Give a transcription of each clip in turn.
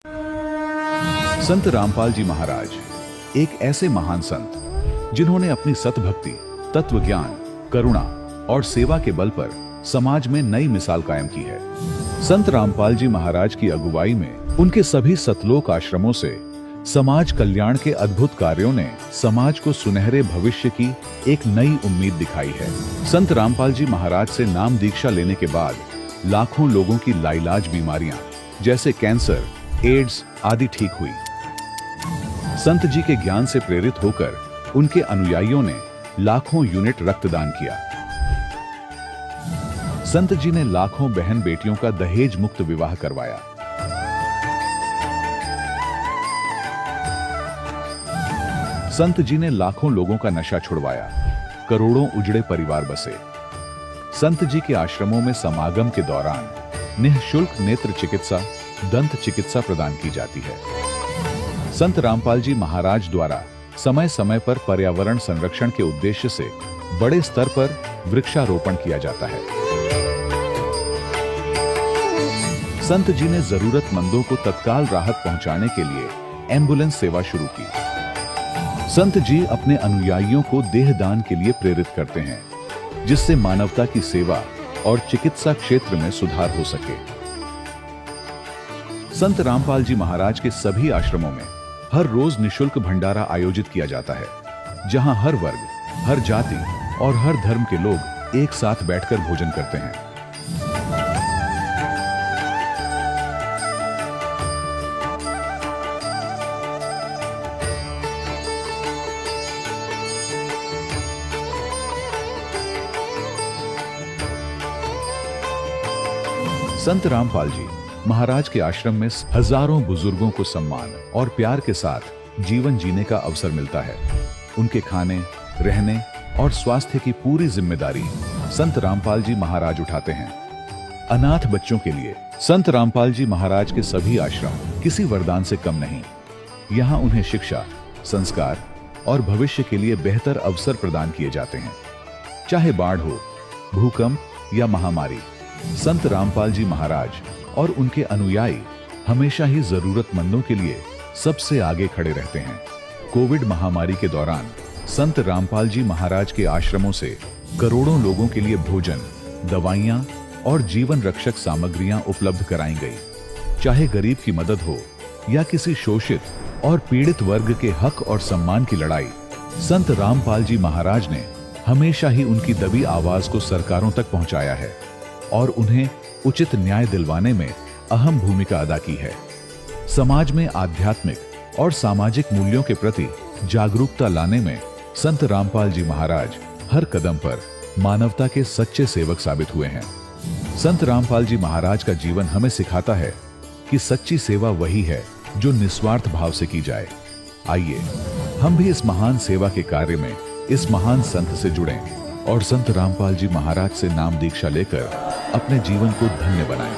संत रामपाल जी महाराज एक ऐसे महान संत जिन्होंने अपनी सतभक्ति, तत्व ज्ञान, करुणा और सेवा के बल पर समाज में नई मिसाल कायम की है। संत रामपाल जी महाराज की अगुवाई में उनके सभी सतलोक आश्रमों से समाज कल्याण के अद्भुत कार्यों ने समाज को सुनहरे भविष्य की एक नई उम्मीद दिखाई है। संत रामपाल जी महाराज से नाम दीक्षा लेने के बाद लाखों लोगों की लाइलाज बीमारियां जैसे कैंसर, एड्स आदि ठीक हुई। संत जी के ज्ञान से प्रेरित होकर उनके अनुयायियों ने लाखों यूनिट रक्तदान किया। संत जी ने लाखों बहन बेटियों का दहेज मुक्त विवाह करवाया। संत जी ने लाखों लोगों का नशा छुड़वाया, करोड़ों उजड़े परिवार बसे। संत जी के आश्रमों में समागम के दौरान निःशुल्क नेत्र चिकित्सा, दंत चिकित्सा प्रदान की जाती है। संत रामपाल जी महाराज द्वारा समय समय पर पर्यावरण संरक्षण के उद्देश्य से बड़े स्तर पर वृक्षारोपण किया जाता है। संत जी ने जरूरतमंदों को तत्काल राहत पहुंचाने के लिए एम्बुलेंस सेवा शुरू की। संत जी अपने अनुयायियों को देहदान के लिए प्रेरित करते हैं, जिससे मानवता की सेवा और चिकित्सा क्षेत्र में सुधार हो सके। संत रामपाल जी महाराज के सभी आश्रमों में हर रोज निःशुल्क भंडारा आयोजित किया जाता है, जहां हर वर्ग, हर जाति और हर धर्म के लोग एक साथ बैठकर भोजन करते हैं। संत रामपाल जी महाराज के आश्रम में हजारों बुजुर्गों को सम्मान और प्यार के साथ जीवन जीने का अवसर मिलता है। उनके खाने, रहने और स्वास्थ्य की पूरी जिम्मेदारी संत रामपाल जी महाराज उठाते हैं। अनाथ बच्चों के लिए संत रामपाल जी महाराज के सभी आश्रम किसी वरदान से कम नहीं। यहाँ उन्हें शिक्षा, संस्कार और भविष्य के लिए बेहतर अवसर प्रदान किए जाते हैं। चाहे बाढ़ हो, भूकंप या महामारी, संत रामपाल जी महाराज और उनके अनुयायी हमेशा ही जरूरतमंदों के लिए सबसे आगे खड़े रहते हैं। कोविड महामारी के दौरान संत रामपाल जी महाराज के आश्रमों से करोड़ों लोगों के लिए भोजन, दवाइयां और जीवन रक्षक सामग्रियां उपलब्ध कराई गई। चाहे गरीब की मदद हो या किसी शोषित और पीड़ित वर्ग के हक और सम्मान की लड़ाई, संत रामपाल जी महाराज ने हमेशा ही उनकी दबी आवाज को सरकारों तक पहुंचाया है और उन्हें उचित न्याय दिलवाने में अहम भूमिका अदा की है। समाज में आध्यात्मिक और सामाजिक मूल्यों के प्रति जागरूकता लाने में संत रामपाल जी महाराज हर कदम पर मानवता के सच्चे सेवक साबित हुए हैं। संत रामपाल जी महाराज का जीवन हमें सिखाता है कि सच्ची सेवा वही है जो निस्वार्थ भाव से की जाए। आइए हम भी इस महान सेवा के कार्य में इस महान संत से जुड़ें और संत रामपाल जी महाराज से नाम दीक्षा लेकर अपने जीवन को धन्य बनाएं।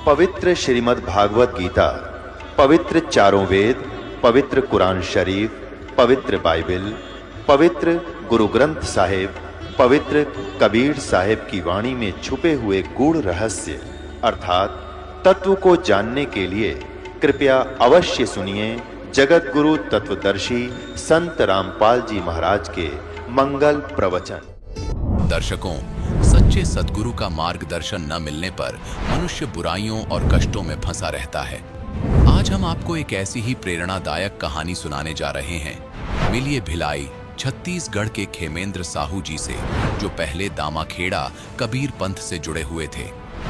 पवित्र श्रीमद् भागवत गीता, पवित्र चारों वेद, पवित्र कुरान शरीफ, पवित्र बाइबल, पवित्र गुरु ग्रंथ साहिब, पवित्र कबीर साहिब की वाणी में छुपे हुए गूढ़ रहस्य अर्थात तत्व को जानने के लिए कृपया अवश्य सुनिए जगत गुरु तत्वदर्शी संत रामपाल जी महाराज के मंगल प्रवचन। दर्शकों, सच्चे सद्गुरु का मार्गदर्शन न मिलने पर मनुष्य बुराइयों और कष्टों में फंसा रहता है। आज हम आपको एक ऐसी ही प्रेरणादायक कहानी सुनाने जा रहे हैं। मिलिए भिलाई छत्तीसगढ़ के खेमेंद्र साहू जी से, जो पहले दामाखेड़ा कबीर पंथ से जुड़े हुए थे,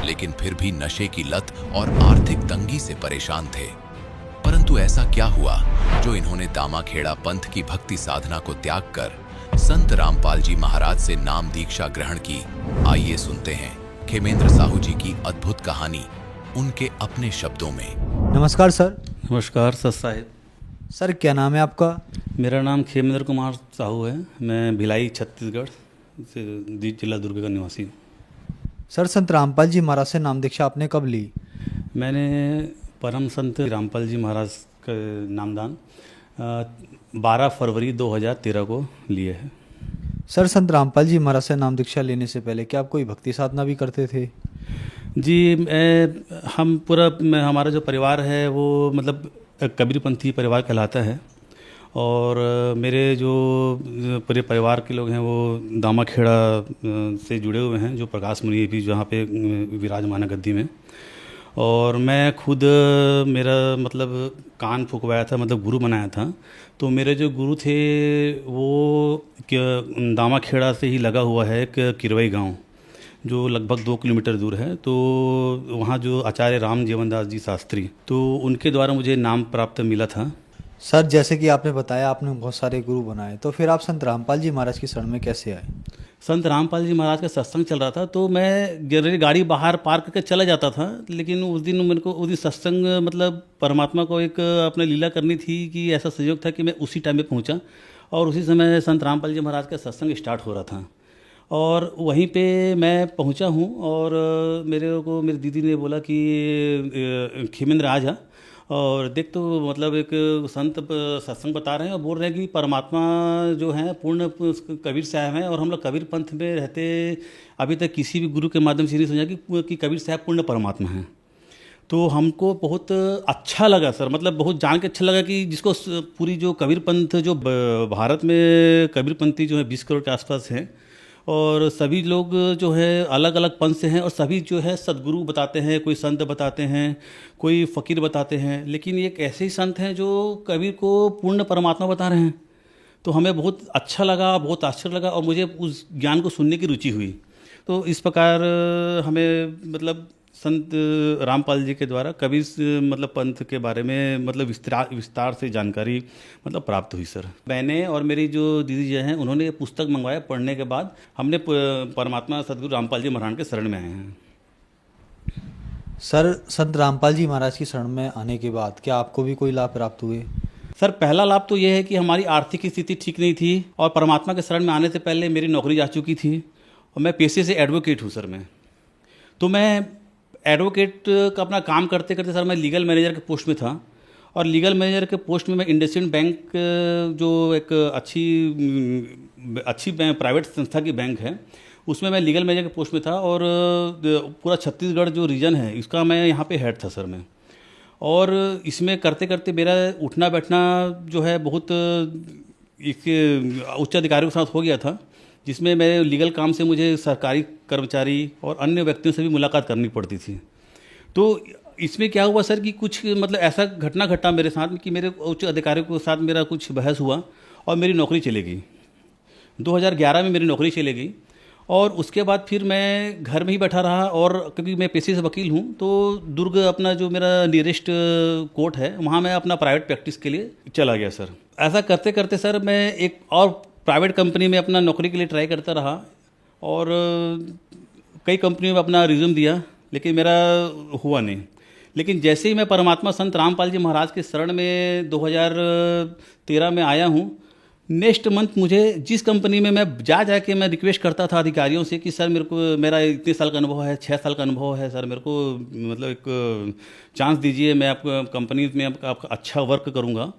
लेकिन फिर भी नशे की लत और आर्थिक तंगी से परेशान थे। परंतु ऐसा क्या हुआ जो इन्होंने दामाखेड़ा पंथ की भक्ति साधना को त्याग कर संत रामपाल जी महाराज से नाम दीक्षा ग्रहण की? आइए सुनते हैं खेमेंद्र साहू जी की अद्भुत कहानी उनके अपने शब्दों में। नमस्कार सर। नमस्कार सर साहिब। सर क्या नाम है आपका? मेरा नाम खेमेंद्र कुमार साहू है। मैं भिलाई छत्तीसगढ़ से जिला दुर्ग का निवासी हूँ। सर संत रामपाल जी महाराज से नाम दीक्षा आपने कब ली? मैंने परम संत रामपाल जी महाराज का नामदान 12 फरवरी 2013 को लिए है। सर संत रामपाल जी महाराज से नाम दीक्षा लेने से पहले क्या आप कोई भक्ति साधना भी करते थे? जी, हमारा जो परिवार है वो मतलब कबीरपंथी परिवार कहलाता है, और मेरे जो पूरे परिवार के लोग हैं वो दामाखेड़ा से जुड़े हुए हैं, जो प्रकाश मुनि भी जहाँ पे विराजमान है गद्दी में। और मैं खुद मेरा मतलब कान फुकवाया था, मतलब गुरु बनाया था। तो मेरे जो गुरु थे वो दामाखेड़ा से ही लगा हुआ है एक किरवई गांव, जो लगभग 2 किलोमीटर दूर है। तो वहाँ जो आचार्य राम जीवन दास जी शास्त्री, तो उनके द्वारा मुझे नाम प्राप्त मिला था। सर जैसे कि आपने बताया आपने बहुत सारे गुरु बनाए, तो फिर आप संत रामपाल जी महाराज की शरण में कैसे आए? संत रामपाल जी महाराज का सत्संग चल रहा था, तो मैं जनरली गाड़ी बाहर पार्क करके चला जाता था। लेकिन उस दिन सत्संग मतलब परमात्मा को एक अपने लीला करनी थी कि ऐसा संयोग था कि मैं उसी टाइम में पहुंचा, और उसी समय संत रामपाल जी महाराज का सत्संग स्टार्ट हो रहा था। और वहीं पे मैं पहुंचा हूं, और मेरी दीदी ने बोला कि खेमेंद्र आ जा और देख, तो मतलब एक संत सत्संग बता रहे हैं और बोल रहे हैं कि परमात्मा जो है पूर्ण कबीर साहब हैं, और हम लोग कबीर पंथ में रहते अभी तक किसी भी गुरु के माध्यम से नहीं समझा कि कबीर साहब पूर्ण परमात्मा हैं। तो हमको बहुत अच्छा लगा सर, मतलब बहुत जान के अच्छा लगा कि जिसको पूरी जो कबीर पंथ जो भारत में कबीरपंथी जो है 20 करोड़ के आसपास हैं, और सभी लोग जो है अलग अलग पंथ से हैं, और सभी जो है सदगुरु बताते हैं, कोई संत बताते हैं, कोई फ़कीर बताते हैं, लेकिन एक ऐसे ही संत हैं जो कबीर को पूर्ण परमात्मा बता रहे हैं। तो हमें बहुत अच्छा लगा, बहुत आश्चर्य लगा, और मुझे उस ज्ञान को सुनने की रुचि हुई। तो इस प्रकार हमें मतलब संत रामपाल जी के द्वारा कबीर मतलब पंथ के बारे में मतलब विस्तार से जानकारी मतलब प्राप्त हुई सर। मैंने और मेरी जो दीदी जी हैं उन्होंने पुस्तक मंगवाया, पढ़ने के बाद हमने परमात्मा सदगुरु रामपाल जी महाराज के शरण में आए हैं। सर संत रामपाल जी महाराज की शरण में आने के बाद क्या आपको भी कोई लाभ प्राप्त हुए? सर पहला लाभ तो ये है कि हमारी आर्थिक स्थिति ठीक नहीं थी, और परमात्मा के शरण में आने से पहले मेरी नौकरी जा चुकी थी, और मैं पेशे से एडवोकेट हूँ सर। तो मैं एडवोकेट का अपना काम करते करते सर मैं लीगल मैनेजर के पोस्ट में था, और लीगल मैनेजर के पोस्ट में मैं इंडसइंड बैंक जो एक अच्छी प्राइवेट संस्था की बैंक है, उसमें मैं लीगल मैनेजर के पोस्ट में था, और पूरा छत्तीसगढ़ जो रीजन है इसका मैं यहाँ पे हेड था सर मैं। और इसमें करते करते मेरा उठना बैठना जो है बहुत इसके उच्च अधिकारियों के साथ हो गया था, जिसमें मेरे लीगल काम से मुझे सरकारी कर्मचारी और अन्य व्यक्तियों से भी मुलाकात करनी पड़ती थी। तो इसमें क्या हुआ सर कि कुछ मतलब ऐसा घटना घटा मेरे साथ कि मेरे उच्च अधिकारियों के साथ मेरा कुछ बहस हुआ, और मेरी नौकरी चली गई। 2011 में मेरी नौकरी चली गई, और उसके बाद फिर मैं घर में ही बैठा रहा, और क्योंकि मैं पेशे से वकील हूँ, तो दुर्ग अपना जो मेरा नियरेस्ट कोर्ट है वहाँ मैं अपना प्राइवेट प्रैक्टिस के लिए चला गया सर। ऐसा करते करते सर मैं एक और प्राइवेट कंपनी में अपना नौकरी के लिए ट्राई करता रहा, और कई कंपनियों में अपना रिज्यूम दिया, लेकिन मेरा हुआ नहीं। लेकिन जैसे ही मैं परमात्मा संत रामपाल जी महाराज के शरण में 2013 में आया हूँ, नेक्स्ट मंथ मुझे जिस कंपनी में मैं जाके मैं रिक्वेस्ट करता था अधिकारियों से कि सर मेरा इतने साल का अनुभव है, 6 साल का अनुभव है सर, मेरे को मतलब एक चांस दीजिए, मैं आपको कंपनी में आपका अच्छा वर्क करूँगा,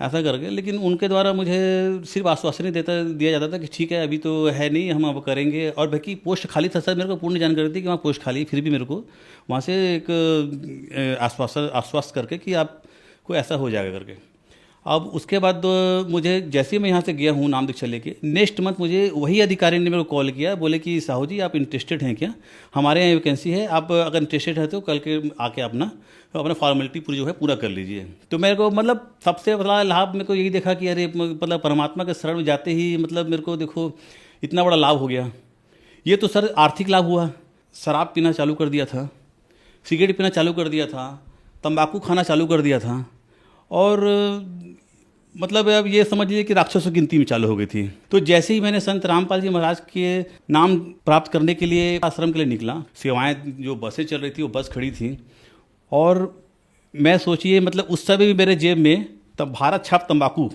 ऐसा करके। लेकिन उनके द्वारा मुझे सिर्फ आश्वासन दिया जाता था कि ठीक है अभी तो है नहीं, हम अब करेंगे। और बाकी पोस्ट खाली था सर, मेरे को पूर्ण जानकारी थी कि वहाँ पोस्ट खाली, फिर भी मेरे को वहाँ से एक आश्वासन करके कि आपको ऐसा हो जाएगा करके। अब उसके बाद मुझे जैसे ही मैं यहाँ से गया हूँ नाम दीक्षा लेके, नेक्स्ट मंथ मुझे वही अधिकारी ने मेरे को कॉल किया, बोले कि साहू जी आप इंटरेस्टेड हैं क्या, हमारे यहाँ वैकेंसी है, आप अगर इंटरेस्टेड है तो कल के आके अपना फॉर्मेलिटी पूरी जो है पूरा कर लीजिए। तो मेरे को मतलब सबसे बड़ा लाभ मेरे को यही देखा कि अरे मतलब परमात्मा के शरण में जाते ही मतलब मेरे को देखो इतना बड़ा लाभ हो गया। ये तो सर आर्थिक लाभ हुआ, शराब पीना चालू कर दिया था, सिगरेट पीना चालू कर दिया था, तंबाकू खाना चालू कर दिया था, और मतलब अब ये समझ लीजिए कि राक्षसों की गिनती में चालू हो गई थी। तो जैसे ही मैंने संत रामपाल जी महाराज के नाम प्राप्त करने के लिए आश्रम के लिए निकला, सेवाएं जो बसें चल रही थी वो बस खड़ी थी, और मैं सोचिए मतलब उस समय भी मेरे जेब में तब भारत छाप तंबाकू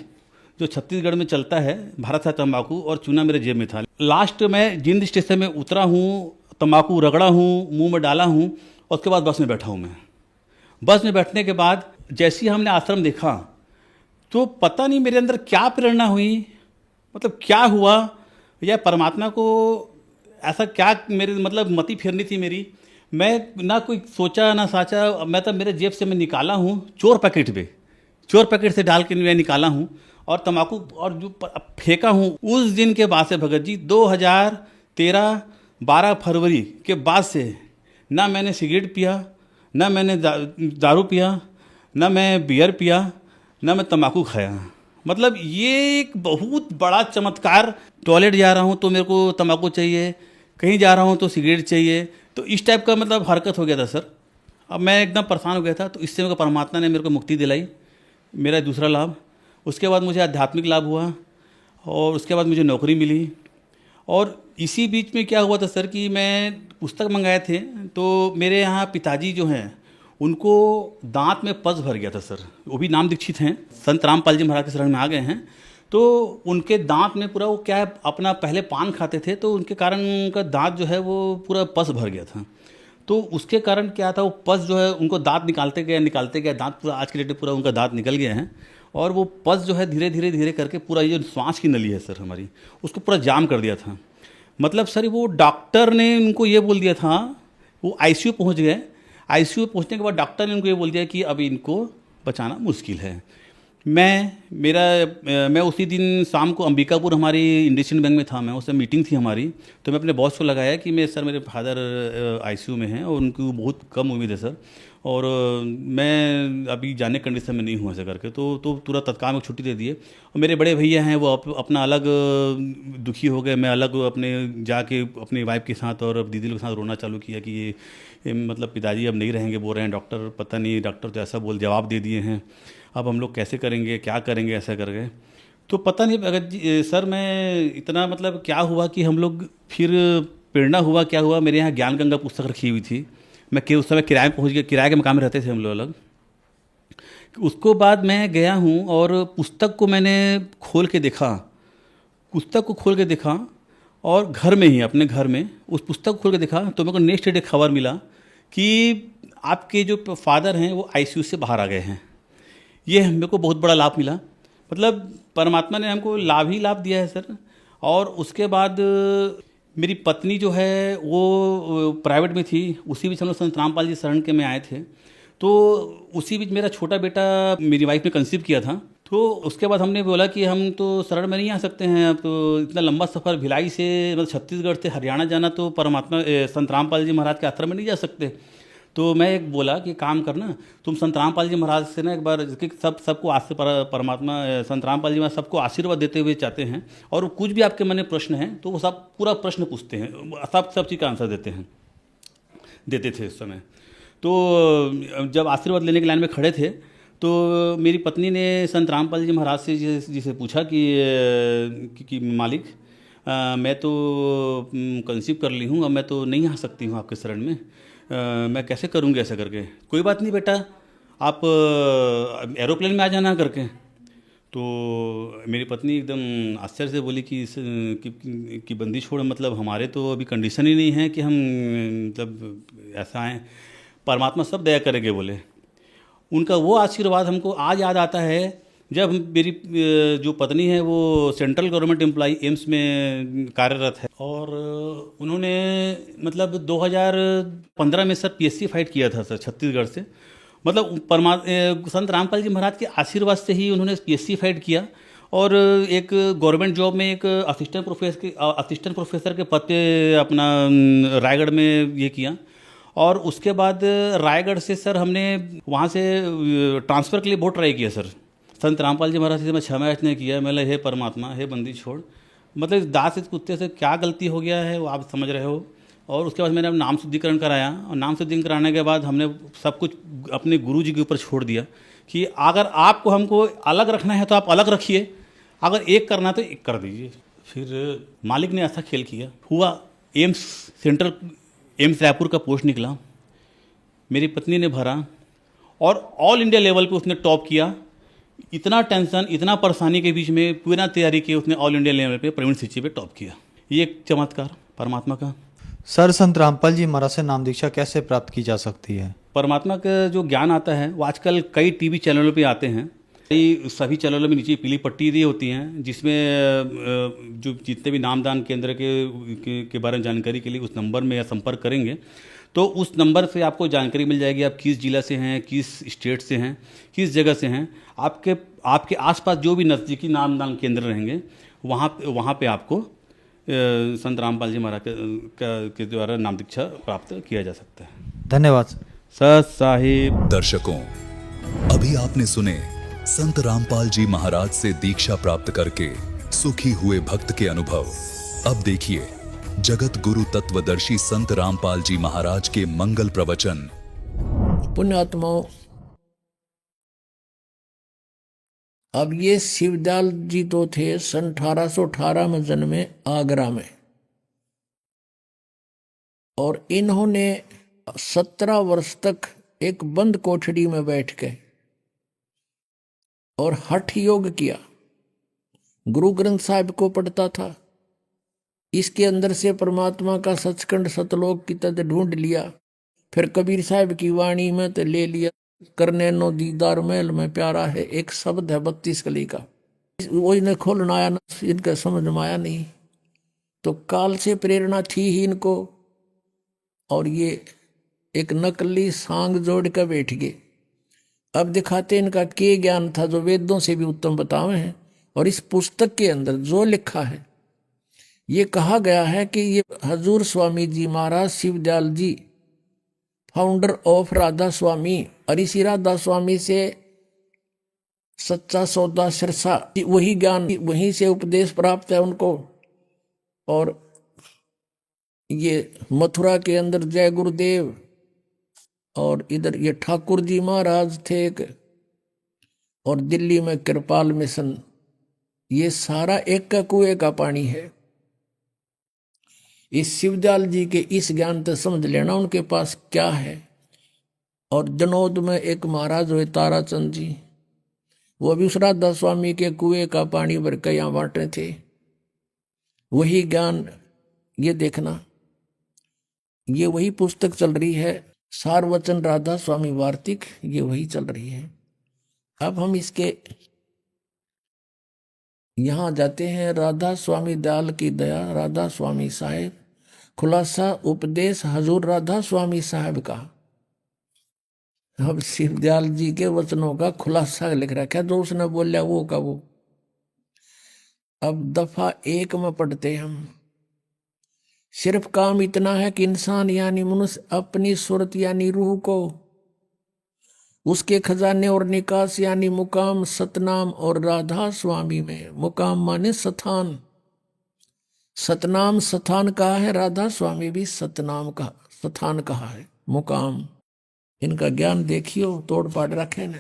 जो छत्तीसगढ़ में चलता है, भारत छाप तंबाकू और चूना मेरे जेब में था। लास्ट में जिंद स्टेशन में उतरा हूँ, तंबाकू रगड़ा हूँ, मुंह में डाला हूँ, और उसके बाद बस में बैठा हूँ। मैं बस में बैठने के बाद जैसे ही हमने आश्रम देखा तो पता नहीं मेरे अंदर क्या प्रेरणा हुई, मतलब क्या हुआ, या परमात्मा को ऐसा क्या मेरे मतलब मति फेरनी थी मेरी। मैं ना कोई सोचा ना साचा, मैं तो मेरे जेब से मैं निकाला हूँ चोर पैकेट से डाल के मैं निकाला हूँ और तंबाकू और जो फेंका हूँ। उस दिन के बाद से भगत जी 2013 12 फरवरी के बाद से ना मैंने सिगरेट पिया, ना मैंने दारू पिया, ना मैं बियर पिया, ना मैं तंबाकू खाया। मतलब ये एक बहुत बड़ा चमत्कार। टॉयलेट जा रहा हूँ तो मेरे को तंबाकू चाहिए, कहीं जा रहा हूँ तो सिगरेट चाहिए, तो इस टाइप का मतलब हरकत हो गया था सर। अब मैं एकदम परेशान हो गया था। तो इससे मेरे को परमात्मा ने मेरे को मुक्ति दिलाई, मेरा दूसरा लाभ। उसके बाद मुझे आध्यात्मिक लाभ हुआ, और उसके बाद मुझे नौकरी मिली। और इसी बीच में क्या हुआ था सर कि मैं पुस्तक मंगाए थे, तो मेरे यहाँ पिताजी जो हैं उनको दांत में पस भर गया था सर। वो भी नाम दीक्षित हैं, संत रामपाल जी महाराज के शरण में आ गए हैं। तो उनके दांत में पूरा वो क्या है, अपना पहले पान खाते थे तो उनके कारण उनका दांत जो है वो पूरा पस भर गया था। तो उसके कारण क्या था, वो पस जो है उनको दांत निकालते गए, दांत पूरा आज के डेट में पूरा उनका दांत निकल गया है। और वो पस जो है धीरे धीरे करके पूरा ये जो श्वास की नली है सर हमारी, उसको पूरा जाम कर दिया था। मतलब सर वो डॉक्टर ने उनको ये बोल दिया था, वो आईसीयू पहुंच गए। आईसीयू पहुंचने के बाद डॉक्टर ने उनको ये बोल दिया कि अभी इनको बचाना मुश्किल है। मैं उसी दिन शाम को अंबिकापुर हमारी इंडसइंड बैंक में था, मैं उससे मीटिंग थी हमारी। तो मैं अपने बॉस को लगाया कि मेरे फादर आईसीयू में हैं और उनको बहुत कम उम्मीद है सर, और मैं अभी जाने कंडीशन में नहीं हूँ ऐसा करके। तो तुरंत तत्काल में छुट्टी दे दिए। और मेरे बड़े भैया हैं वो अपना अलग दुखी हो गए, मैं अलग अपने जाके अपनी वाइफ के साथ और दीदी के साथ रोना चालू किया कि ये मतलब पिताजी अब नहीं रहेंगे, बोल रहे हैं डॉक्टर, पता नहीं डॉक्टर तो ऐसा जवाब दे दिए हैं, अब हम लोग कैसे करेंगे, क्या करेंगे, ऐसा कर गए। तो पता नहीं अगर सर मैं इतना मतलब क्या हुआ कि हम लोग फिर प्रेरणा हुआ, क्या हुआ, मेरे यहाँ ज्ञान गंगा पुस्तक रखी हुई थी। मैं उस समय किराए में पहुँच गया, किराए के मकान में रहते थे हम लोग अलग। उसको बाद मैं गया हूँ और पुस्तक को मैंने खोल के देखा, और घर में ही अपने घर में उस पुस्तक को खोल के देखा तो मेरे को नेक्स्ट डे खबर मिला कि आपके जो फादर हैं वो आईसीयू से बाहर आ गए हैं। ये मेरे को बहुत बड़ा लाभ मिला, मतलब परमात्मा ने हमको लाभ ही लाभ दिया है सर। और उसके बाद मेरी पत्नी जो है वो प्राइवेट में थी, उसी बीच हम लोग संत रामपाल जी शरण के में आए थे। तो उसी बीच मेरा छोटा बेटा मेरी वाइफ ने कंसीव किया था। तो उसके बाद हमने बोला कि हम तो शरण में नहीं आ सकते हैं, अब तो इतना लंबा सफ़र भिलाई से मतलब छत्तीसगढ़ से हरियाणा जाना, तो परमात्मा संत रामपाल जी महाराज के आश्रम में नहीं जा सकते। तो मैं एक बोला कि काम करना, तुम संत रामपाल जी महाराज से ना एक बार, सबको आज से परमात्मा संत रामपाल जी महाराज सबको आशीर्वाद देते हुए चाहते हैं, और वो कुछ भी आपके मन में प्रश्न है तो वो सब पूरा प्रश्न पूछते हैं, सब चीज़ का आंसर देते थे उस समय। तो जब आशीर्वाद लेने के लाइन में खड़े थे तो मेरी पत्नी ने संत रामपाल जी महाराज से जिसे पूछा कि मालिक मैं तो कंसीव कर ली हूँ, अब मैं तो नहीं आ सकती हूँ आपके शरण में, मैं कैसे करूँगी ऐसा करके। कोई बात नहीं बेटा, आप एरोप्लेन में आ जाना करके। तो मेरी पत्नी एकदम आश्चर्य से बोली कि बंदी छोड़, मतलब हमारे तो अभी कंडीशन ही नहीं है कि हम मतलब ऐसा आएँ, परमात्मा सब दया करेंगे बोले। उनका वो आशीर्वाद हमको आज याद आता है जब मेरी जो पत्नी है वो सेंट्रल गवर्नमेंट एम्प्लॉई एम्स में कार्यरत है, और उन्होंने मतलब 2015 में सर पीएससी फाइट किया था सर छत्तीसगढ़ से। मतलब संत रामपाल जी महाराज के आशीर्वाद से ही उन्होंने पीएससी फाइट किया और एक गवर्नमेंट जॉब में एक असिस्टेंट प्रोफेसर के पद पे अपना रायगढ़ में ये किया। और उसके बाद रायगढ़ से सर हमने वहाँ से ट्रांसफ़र के लिए बहुत ट्राई किया सर। संत रामपाल जी महाराज से मैं 6 महीने किया। मैंने हे परमात्मा, हे बंदी छोड़, मतलब इस दास इस कुत्ते से क्या गलती हो गया है वो आप समझ रहे हो। और उसके बाद मैंने नाम शुद्धिकरण कराया और नाम शुद्धिकरण कराने के बाद हमने सब कुछ अपने गुरु जी के ऊपर छोड़ दिया कि अगर आपको हमको अलग रखना है तो आप अलग रखिए, अगर एक करना है तो एक कर दीजिए। फिर मालिक ने ऐसा खेल किया, हुआ एम्स रायपुर का पोस्ट निकला, मेरी पत्नी ने भरा और ऑल इंडिया लेवल पे उसने टॉप किया। इतना टेंशन, इतना परेशानी के बीच में पूरा तैयारी की उसने ऑल इंडिया लेवल पे प्रवीण सिंची पे टॉप किया। ये एक चमत्कार परमात्मा का। सर, संत रामपाल जी महाराज से नाम दीक्षा कैसे प्राप्त की जा सकती है? परमात्मा का जो ज्ञान आता है वो आजकल कई टीवी चैनलों पे आते हैं। कई सभी चैनलों में नीचे पीली पट्टी दी होती हैं जिसमें जो जितने भी नामदान केंद्र के बारे में जानकारी के लिए उस नंबर में संपर्क करेंगे तो उस नंबर से आपको जानकारी मिल जाएगी आप किस जिला से हैं, किस स्टेट से हैं, किस जगह से हैं। आपके आसपास जो भी नज़दीकी नामदान केंद्र रहेंगे वहाँ पे आपको संत रामपाल जी महाराज के द्वारा नाम दीक्षा प्राप्त किया जा सकता है। धन्यवाद सत साहिब। दर्शकों, अभी आपने सुने संत रामपाल जी महाराज से दीक्षा प्राप्त करके सुखी हुए भक्त के अनुभव। अब देखिए जगत गुरु तत्वदर्शी संत रामपाल जी महाराज के मंगल प्रवचन। पुण्यात्माओं, अब ये शिवदयाल जी तो थे सन 1818 में जन्मे आगरा में, और इन्होंने 17 वर्ष तक एक बंद कोठड़ी में बैठ के और हठ योग किया। गुरु ग्रंथ साहिब को पढ़ता था, इसके अंदर से परमात्मा का सचखंड सतलोक की तद ढूंढ लिया। फिर कबीर साहब की वाणी में तो ले लिया, करने नो दीदार महल में प्यारा है, एक शब्द है 32 कली का। वो इन्हें खोलना आया ना, इनका समझ में आया नहीं, तो काल से प्रेरणा थी ही इनको, और ये एक नकली सांग जोड़ कर बैठ गए। अब दिखाते इनका के ज्ञान था जो वेदों से भी उत्तम बतावे हैं। और इस पुस्तक के अंदर जो लिखा है, ये कहा गया है कि ये हजूर स्वामी जी महाराज शिवदयाल जी, फाउंडर ऑफ राधा स्वामी, और इसी राधा स्वामी से सच्चा सौदा सिरसा, वही ज्ञान वहीं से उपदेश प्राप्त है उनको। और ये मथुरा के अंदर जय गुरुदेव, और इधर ये ठाकुर जी महाराज थे एक, और दिल्ली में कृपाल मिशन। ये सारा एक का कुएं का पानी है। इस शिवदयाल जी के इस ज्ञान तो समझ लेना उनके पास क्या है। और जनौद में एक महाराज हुए ताराचंद जी, वो भी उस राधा स्वामी के कुएं का पानी भर के यहाँ बांटे थे। वही ज्ञान ये देखना, ये वही पुस्तक चल रही है, सारवचन राधा स्वामी वार्तिक, ये वही चल रही है। अब हम इसके यहाँ जाते हैं। राधा स्वामी दयाल की दया, राधा स्वामी साहेब, खुलासा उपदेश हजूर राधा स्वामी साहब का। अब शिवदयाल जी के वचनों का खुलासा लिख रखा है, जो उसने बोला वो का वो। अब दफा 1 में पढ़ते हम। सिर्फ काम इतना है कि इंसान यानी मनुष्य अपनी सूरत यानी रूह को, उसके खजाने और निकास यानी मुकाम सतनाम और राधा स्वामी में। मुकाम माने स्थान, सतनाम स्थान कहा है, राधा स्वामी भी सतनाम का स्थान कहा है, मुकाम। इनका ज्ञान देखियो, तोड़ पाड़ रखे ने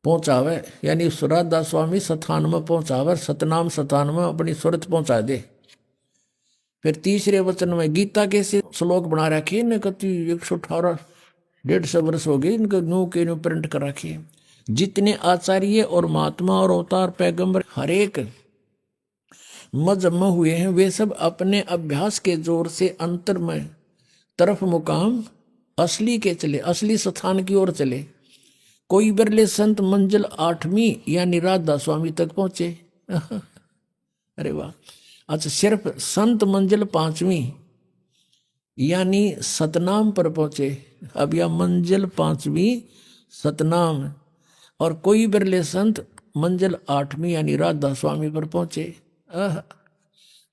पहुंचावे, यानी राधा स्वामी स्थान में पहुंचावे, सतनाम स्थान में अपनी सूरत पहुंचा दे। फिर तीसरे वचन में गीता के से श्लोक बना रखे, इन्हें कति 118 150 वर्ष हो गए इनको न्यू के न्यू प्रिंट कर रखे। जितने आचार्य और महात्मा और अवतार पैगंबर हर एक मजमा हुए हैं, वे सब अपने अभ्यास के जोर से अंतर में तरफ मुकाम असली के चले, असली स्थान की ओर चले। कोई बिरले संत मंजिल 8वीं यानी राधा स्वामी तक पहुंचे। अरे वाह। अच्छा, सिर्फ संत मंजिल 5वीं यानी सतनाम पर पहुंचे। अब यह मंजिल 5वीं सतनाम। और कोई बिरले संत मंजिल 8वीं यानी राधा स्वामी पर पहुंचे।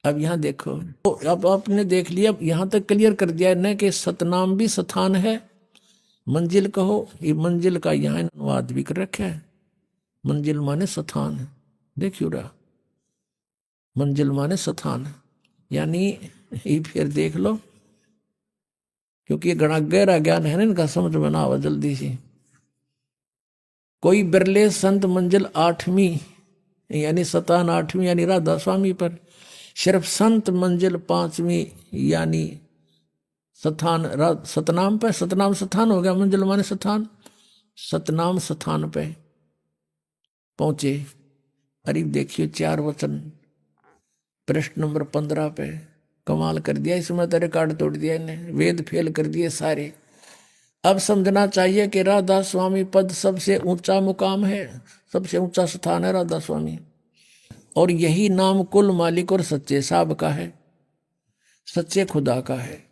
अब यहाँ देखो, तो अब आपने देख लिया, यहाँ तक क्लियर कर दिया न कि सतनाम भी स्थान है, मंजिल कहो, ये मंजिल का यहाँ अनुवाद भी कर रखा है। मंजिल माने स्थान, देखियो रहा, मंजिल माने स्थान, यानी ये फिर देख लो, क्योंकि ये घना गहरा ज्ञान है ना, इनका समझ में ना आवा जल्दी से। कोई बिरले संत मंजिल 8वीं यानी स्थान 8वीं यानी राधा स्वामी पर, सिर्फ संत मंजिल 5वीं यानी सतनाम पे, सतनाम स्थान हो गया, मंजिल माने स्थान, सतनाम स्थान पे पहुंचे। अरे देखिए 4 वचन प्रश्न नंबर 15 पे, कमाल कर दिया इसमें, तो रिकॉर्ड तोड़ दिया इन्हें, वेद फेल कर दिए सारे। अब समझना चाहिए कि राधा स्वामी पद सबसे ऊंचा मुकाम है, सबसे ऊंचा स्थान है राधा स्वामी, और यही नाम कुल मालिक और सच्चे साहब का है, सच्चे खुदा का है।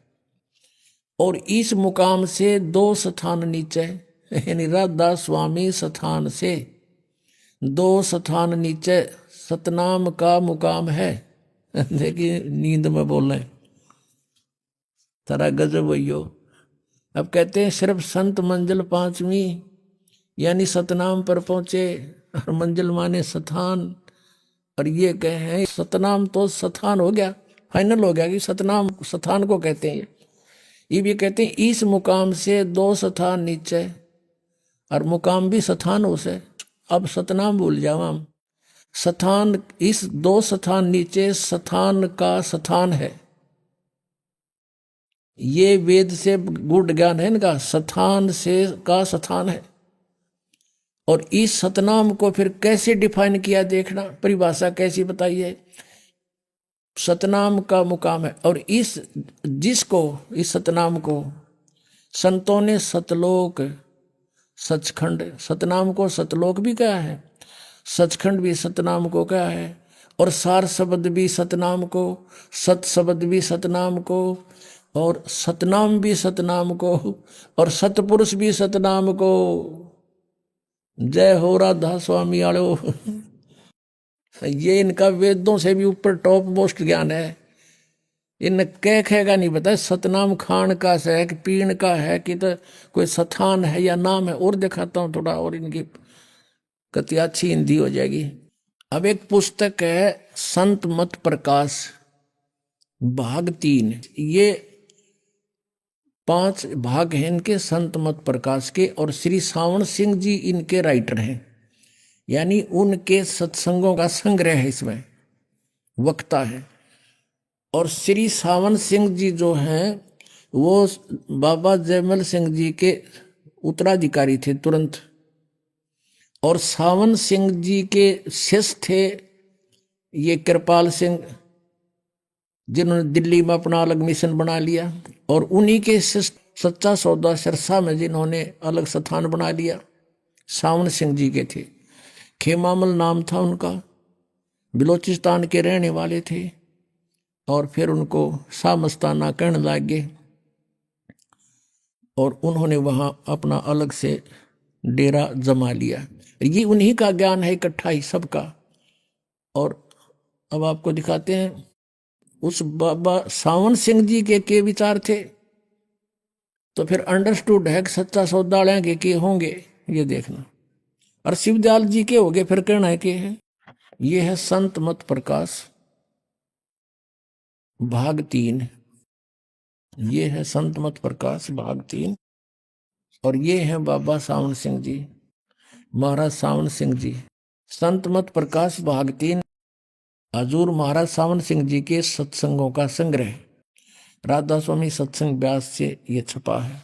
और इस मुकाम से 2 स्थान नीचे, यानी राधा स्वामी स्थान से 2 स्थान नीचे सतनाम का मुकाम है। देखिए नींद में बोल रहे, तारा गजब वही। अब कहते हैं सिर्फ संत मंजिल 5वीं यानी सतनाम पर पहुंचे, और मंजिल माने स्थान, और ये कहे सतनाम तो स्थान हो गया, फाइनल हो गया कि सतनाम स्थान को कहते हैं। ये भी कहते हैं इस मुकाम से 2 स्थान नीचे, और मुकाम भी स्थान उसे, अब सतनाम भूल जाओ हम, स्थान इस 2 स्थान नीचे स्थान का स्थान है। ये वेद से गुड़ ज्ञान है इनका, स्थान से का स्थान है। और इस सतनाम को फिर कैसे डिफाइन किया, देखना परिभाषा कैसी बताइए। सतनाम का मुकाम है, और इस जिसको इस सतनाम को संतों ने सतलोक सचखंड, सतनाम को सतलोक भी कहा है, सचखंड भी सतनाम को कहा है, और सार शब्द भी सतनाम को, सत शब्द भी सतनाम को, और सतनाम भी सतनाम को, और सतपुरुष भी सतनाम को। जय हो राधा स्वामी आलो। ये इनका वेदों से भी ऊपर टॉप मोस्ट ज्ञान है। इन कहेगा नहीं पता सतनाम खान का है कि पीण का है कि तो कोई स्थान है या नाम है। और दिखाता हूँ थोड़ा, और इनकी कति अच्छी हिंदी हो जाएगी। अब एक पुस्तक है संत मत प्रकाश भाग 3, ये 5 भाग हैं इनके संत मत प्रकाश के, और श्री सावण सिंह जी इनके राइटर हैं, यानी उनके सत्संगों का संग्रह है, इसमें वक्ता है। और श्री सावन सिंह जी जो हैं वो बाबा जयमल सिंह जी के उत्तराधिकारी थे तुरंत, और सावन सिंह जी के शिष्य थे ये कृपाल सिंह, जिन्होंने दिल्ली में अपना अलग मिशन बना लिया, और उन्हीं के शिष्य सच्चा सौदा सिरसा में जिन्होंने अलग स्थान बना लिया, सावन सिंह जी के थे। खेमामल नाम था उनका, बिलोचिस्तान के रहने वाले थे, और फिर उनको शाह मस्ताना कहने लगे, और उन्होंने वहाँ अपना अलग से डेरा जमा लिया। ये उन्हीं का ज्ञान है इकट्ठा ही सबका। और अब आपको दिखाते हैं उस बाबा सावन सिंह जी के विचार थे, तो फिर अंडरस्टूड है कि सच्चा सौदा के होंगे, ये देखना। और शिवदयाल जी के हो गए, फिर कहना है कि है ये है संत मत प्रकाश भाग 3, ये है संत मत प्रकाश भाग 3, और ये है बाबा सावन सिंह जी, महाराज सावन सिंह जी। संत मत प्रकाश भाग 3 हजूर महाराज सावन सिंह जी के सत्संगों का संग्रह, राधा स्वामी सत्संग व्यास से ये छपा है।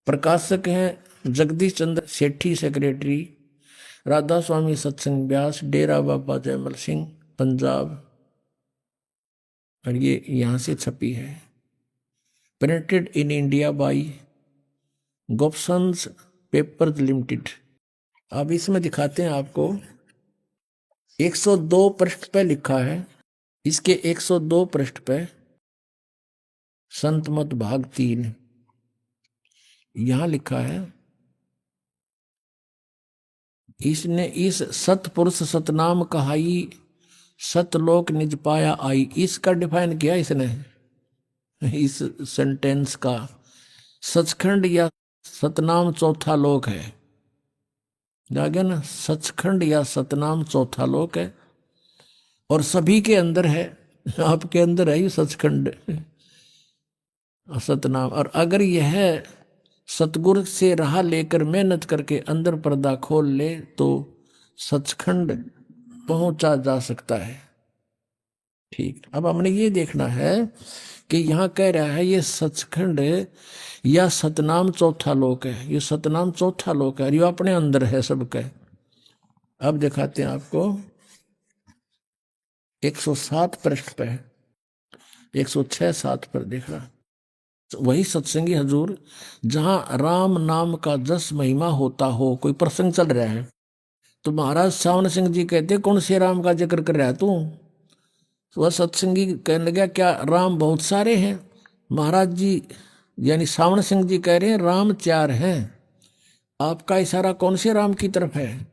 प्रकाशक हैं जगदीश चंद्र सेठी, सेक्रेटरी राधा स्वामी सत्संग व्यास, डेरा बाबा जयमल सिंह, पंजाब। और ये यहाँ से छपी है। Printed in India by Gopsons papers limited. अब इसमें दिखाते हैं आपको, 102 पृष्ठ पे लिखा है, इसके 102 पृष्ठ पे संत मत भाग 3 यहां लिखा है, इसने इस सतपुरुष सतनाम कहाई, सतलोक निज पाया आई। इसका डिफाइन किया इसने इस सेंटेंस का। सचखंड या सतनाम चौथा लोक है, जागे ना, सचखंड या सतनाम चौथा लोक है और सभी के अंदर है, आपके अंदर है ये सचखंड सतनाम। और अगर यह सतगुरु से राह लेकर मेहनत करके अंदर पर्दा खोल ले तो सचखंड पहुंचा जा सकता है। ठीक, अब हमने ये देखना है कि यहाँ कह रहा है ये सचखंड या सतनाम चौथा लोक है। ये सतनाम चौथा लोक है और ये अपने अंदर है सबका। अब दिखाते हैं आपको 107 पृष्ठ पे, 106-7 पर देख रहा, वही सत्संगी हजूर जहां राम नाम का जस महिमा होता हो। कोई प्रसंग चल रहा है तो महाराज सावन सिंह जी कहते कौन से राम का जिक्र कर रहा है तू? तो वह सत्संगी कहने लगा क्या राम बहुत सारे हैं? महाराज जी यानी सावन सिंह जी कह रहे हैं राम 4 हैं। आपका इशारा कौन से राम की तरफ है?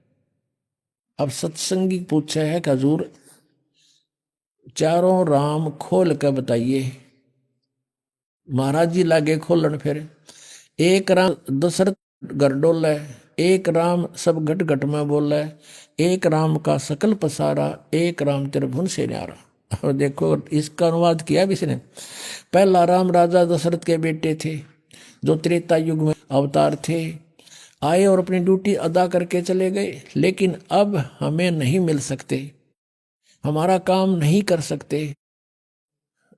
अब सत्संगी पूछा है कि हजूर चारों राम खोल कर बताइए। महाराज जी लागे खोलन। फिर एक राम दशरथ गरडोल है, एक राम सब घट घट में बोला है, एक राम का सकल पसारा, एक राम त्रिभुवन से न्यारा। और देखो इसका अनुवाद किया भी इसने। पहला राम राजा दशरथ के बेटे थे जो त्रेता युग में अवतार थे, आए और अपनी ड्यूटी अदा करके चले गए, लेकिन अब हमें नहीं मिल सकते, हमारा काम नहीं कर सकते।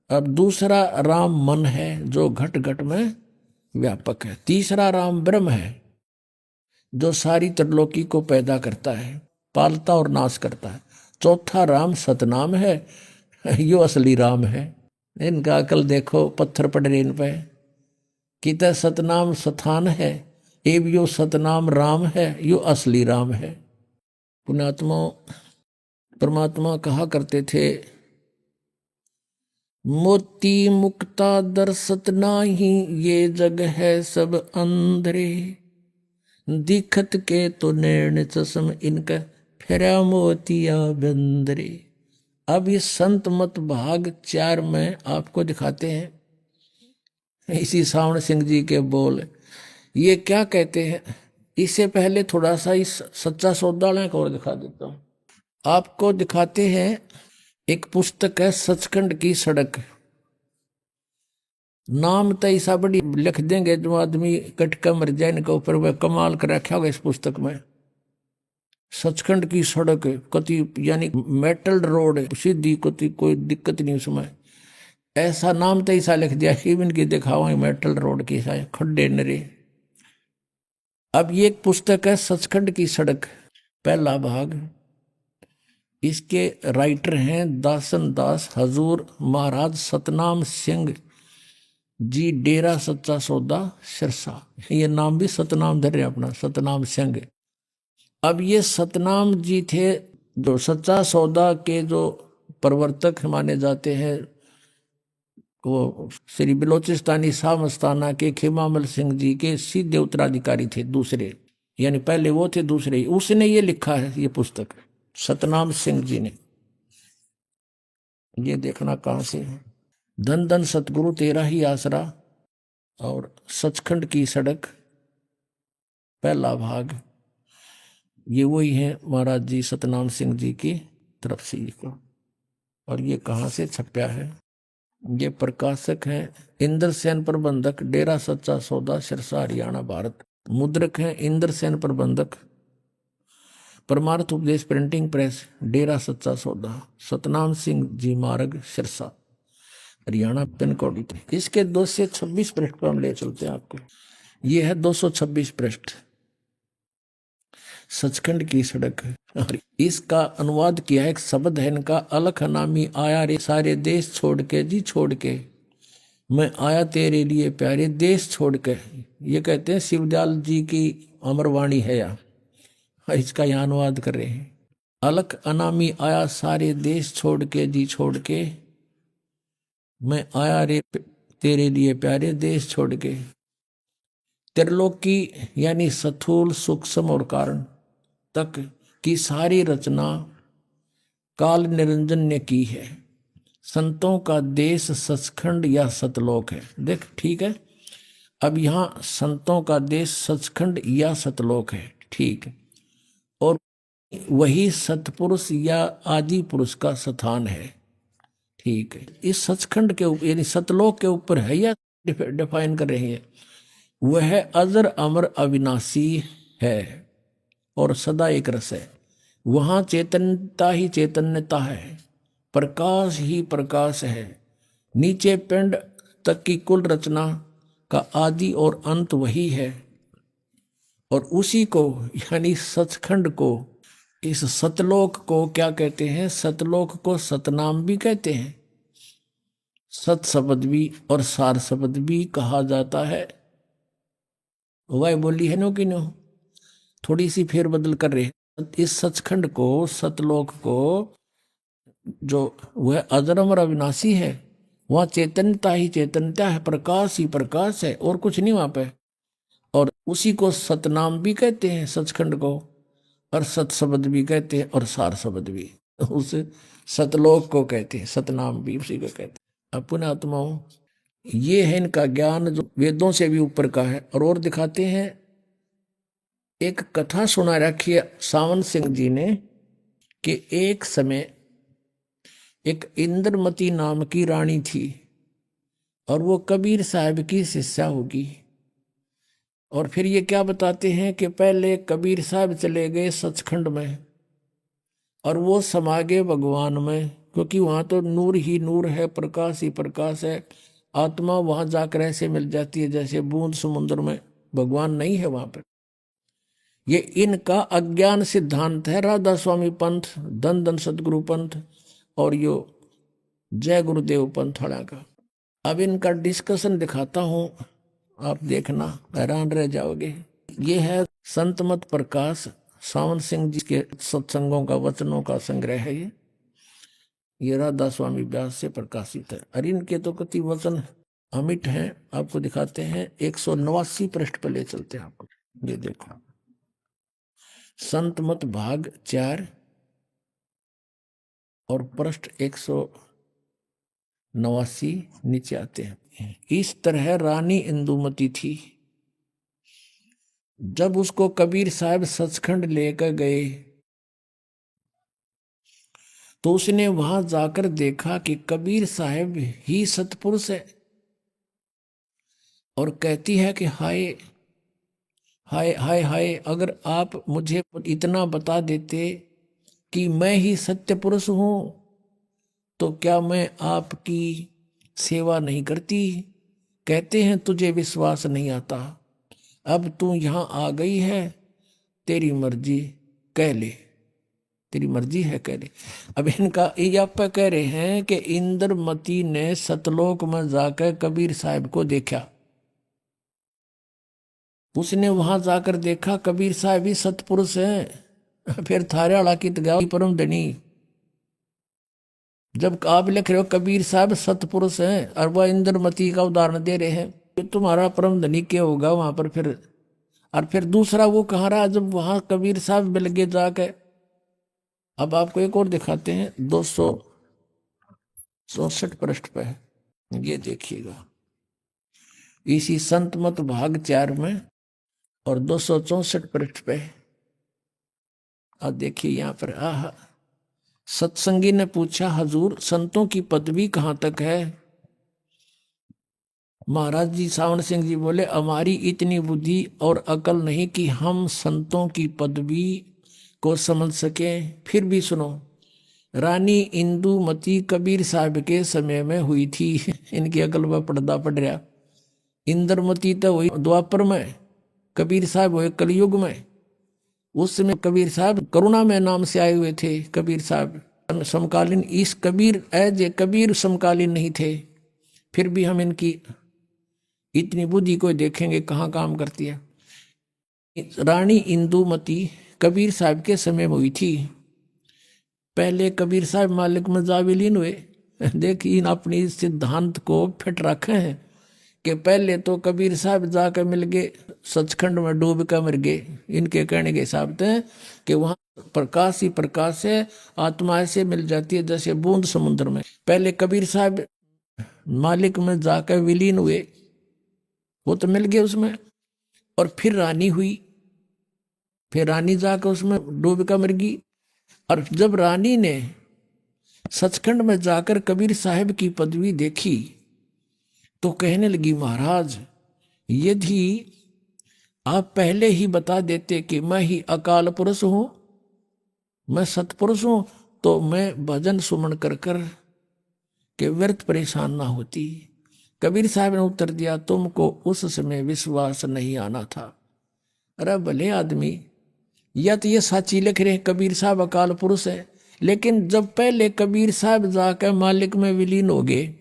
अब दूसरा राम मन है जो घट घट में व्यापक है। तीसरा राम ब्रह्म है जो सारी त्रिलोकी को पैदा करता है, पालता और नाश करता है। चौथा राम सतनाम है, यो असली राम है। इनका अकल देखो, पत्थर पड़ रहे इन पे। किता सतनाम स्थान है, एव यो सतनाम राम है, यो असली राम है। पुण्यात्मा परमात्मा कहा करते थे मोती मुक्ता दर्शत नाही, ये जग है सब अंधरे, दिखत के तो नैन चश्म इनका, फेरा मोतिया बंदरे। अब ये संत मत भाग 4 में आपको दिखाते हैं इसी सावन सिंह जी के बोल। ये क्या कहते हैं, इससे पहले थोड़ा सा इस सच्चा सौदा को और दिखा देता हूं आपको। दिखाते हैं एक पुस्तक है सचखंड की सड़क। नाम तो ऐसा बड़ी लिख देंगे जो आदमी कटका मर जाए, इनके ऊपर वह कमाल कर रखा होगा इस पुस्तक में। सचखंड की सड़क कति यानी मेटल रोड सीधी, कति कोई दिक्कत नहीं उसमें। ऐसा नाम तो ऐसा लिख दिया इवन की दिखाओ मेटल रोड की खड्डे नरे। अब ये एक पुस्तक है सचखंड की सड़क, पहला भाग। इसके राइटर हैं दासन दास हजूर महाराज सतनाम सिंह जी, डेरा सच्चा सौदा सिरसा। ये नाम भी सतनाम धर रहे अपना, सतनाम सिंह। अब ये सतनाम जी थे जो सच्चा सौदा के जो प्रवर्तक माने जाते हैं। वो श्री बलोचिस्तानी शाह मस्ताना के खेमामल सिंह जी के सीधे उत्तराधिकारी थे, दूसरे, यानी पहले वो थे, दूसरे। उसने ये लिखा है ये पुस्तक सतनाम सिंह जी ने। ये देखना कहां से है। धन धन सतगुरु तेरा ही आसरा और सचखंड की सड़क, पहला भाग। ये वही है महाराज जी सतनाम सिंह जी की तरफ से को। और ये कहाँ से छपया है, ये प्रकाशक है इंद्र सेन प्रबंधक, डेरा सच्चा सौदा सिरसा हरियाणा भारत। मुद्रक है इंद्र सेन प्रबंधक, परमार्थ उपदेश प्रिंटिंग प्रेस, डेरा सच्चा सौदा, सतनाम सिंह जी मार्ग सिरसा हरियाणा, पिन कोड। इसके 226 पृष्ठ पर हम ले चलते हैं आपको। ये है 226 पृष्ठ सचखंड की सड़क। और इसका अनुवाद किया है, एक शब्द है इनका, अलख नामी आया रे सारे देश छोड़ के, जी छोड़ के मैं आया तेरे लिए प्यारे, देश छोड़ के। ये कहते हैं शिवदयाल जी की अमरवाणी है या इसका यहाँ अनुवाद कर रहे हैं। अलख अनामी आया सारे देश छोड़ के, जी छोड़ के मैं आया रे तेरे लिए प्यारे, देश छोड़ के। त्रिलोकी यानी स्थूल सूक्ष्म और कारण, तक की सारी रचना काल निरंजन ने की है। संतों का देश सचखंड या सतलोक है। देख ठीक है, अब यहाँ संतों का देश सचखंड या सतलोक है, ठीक है, और वही सतपुरुष या आदि पुरुष का स्थान है, ठीक है। इस सचखंड के ऊपर यानी सतलोक के ऊपर है या डिफाइन कर रहे हैं, वह अजर अमर अविनाशी है और सदा एक रस है। वहाँ चैतन्यता ही चैतन्यता है, प्रकाश ही प्रकाश है। नीचे पिंड तक की कुल रचना का आदि और अंत वही है, और उसी को यानी सचखंड को, इस सतलोक को क्या कहते हैं? सतलोक को सतनाम भी कहते हैं, सत शब्द भी और सार शब्द भी कहा जाता है। वह बोली है नो कि नो, थोड़ी सी फेरबदल कर रहे। इस सचखंड को, सतलोक को, जो वह अजरमर अविनाशी है, वहाँ चैतन्यता ही चैतन्यता है, प्रकाश ही प्रकाश है और कुछ नहीं वहाँ पे। और उसी को सतनाम भी कहते हैं सचखंड को, और सत शब्द भी कहते हैं और सार शब्द भी। उस सतलोक को कहते हैं, सतनाम भी उसी को कहते हैं। अपने आत्माओं, ये है इनका ज्ञान जो वेदों से भी ऊपर का है। और दिखाते हैं, एक कथा सुना रखी है सावन सिंह जी ने कि एक समय एक इंद्रमती नाम की रानी थी और वो कबीर साहब की शिष्या होगी। और फिर ये क्या बताते हैं कि पहले कबीर साहब चले गए सचखंड में और वो समा गए भगवान में, क्योंकि वहाँ तो नूर ही नूर है, प्रकाश ही प्रकाश है। आत्मा वहाँ जाकर ऐसे मिल जाती है जैसे बूंद समुद्र में, भगवान नहीं है वहाँ पर। ये इनका अज्ञान सिद्धांत है। राधा स्वामी पंथ, धन धन सतगुरु पंथ और यो जय गुरुदेव पंथ वाला का। अब इनका डिस्कशन दिखाता हूँ, आप देखना हैरान रह जाओगे। ये है संत मत प्रकाश, सावन सिंह जी के सत्संगों का, वचनों का संग्रह है ये राधा स्वामी व्यास से प्रकाशित है। और इनके तो कति वचन अमिट हैं, आपको दिखाते हैं। 189 पृष्ठ पर ले चलते हैं आपको, ये देखो। संत मत भाग 4 और पृष्ठ 189 नीचे आते हैं। इस तरह रानी इंदुमती थी। जब उसको कबीर साहब सचखंड लेकर गए तो उसने वहां जाकर देखा कि कबीर साहब ही सतपुरुष है, और कहती है कि हाय हाय हाय हाय, अगर आप मुझे इतना बता देते कि मैं ही सत्य पुरुष हूं तो क्या मैं आपकी सेवा नहीं करती। कहते हैं तुझे विश्वास नहीं आता, अब तू यहां आ गई है, तेरी मर्जी कह ले, तेरी मर्जी है कह ले। अब इनका ये आप कह रहे हैं कि इंद्रमती ने सतलोक में जाकर कबीर साहब को देखा, उसने वहां जाकर देखा कबीर साहब ही सतपुरुष हैं। फिर थारे वाला की तगा परम धनी, जब आप लिख रहे हो कबीर साहब सतपुरुष हैं और वह इंद्रमती का उदाहरण दे रहे हैं, तो तुम्हारा परम धनी क्या होगा वहां पर फिर। और फिर दूसरा वो कहाँ रहा जब वहां कबीर साहब मिल गए जाके। अब आपको एक और दिखाते हैं 264 पृष्ठ पे, ये देखिएगा, इसी संत मत भाग 4 में और 264 पृष्ठ पे। अब देखिए यहाँ पर, आहा, सत्संगी ने पूछा, हजूर संतों की पदवी कहाँ तक है? महाराज जी सावन सिंह जी बोले, हमारी इतनी बुद्धि और अकल नहीं कि हम संतों की पदवी को समझ सके। फिर भी सुनो, रानी इंदुमती कबीर साहब के समय में हुई थी। इनकी अकल में पर्दा पड़ रहा। इंद्रमती तो हुई द्वापर में, कबीर साहब हुए कलयुग में। उस समय कबीर साहब करुणा में नाम से आए हुए थे। कबीर साहब समकालीन, इस कबीर एज कबीर समकालीन नहीं थे। फिर भी हम इनकी इतनी बुद्धि को देखेंगे कहाँ काम करती है। रानी इंदुमती कबीर साहब के समय में हुई थी। पहले कबीर साहब मालिक में जा विलीन हुए। देखिए अपनी सिद्धांत को फिट रखे हैं कि पहले तो कबीर साहब जाकर मिल गए, सचखंड में डूब कर मर गए। इनके कहने के हिसाब से कि वहां प्रकाश ही प्रकाश है, आत्मा ऐसे मिल जाती है जैसे बूंद समुद्र में। पहले कबीर साहब मालिक में जाकर विलीन हुए, वो तो मिल गए उसमें, और फिर रानी हुई, फिर रानी जाकर उसमें डूब कर मर गई। और जब रानी ने सचखंड में जाकर कबीर साहब की पदवी देखी तो कहने लगी, महाराज यदि आप पहले ही बता देते कि मैं ही अकाल पुरुष हूं, मैं सतपुरुष हूं, तो मैं भजन सुमन कर कर के व्यर्थ परेशान ना होती। कबीर साहब ने उत्तर दिया, तुमको उस समय विश्वास नहीं आना था। अरे भले आदमी, या तो ये साची लिख रहे कबीर साहब अकाल पुरुष है, लेकिन जब पहले कबीर साहब जाकर मालिक में विलीन हो गए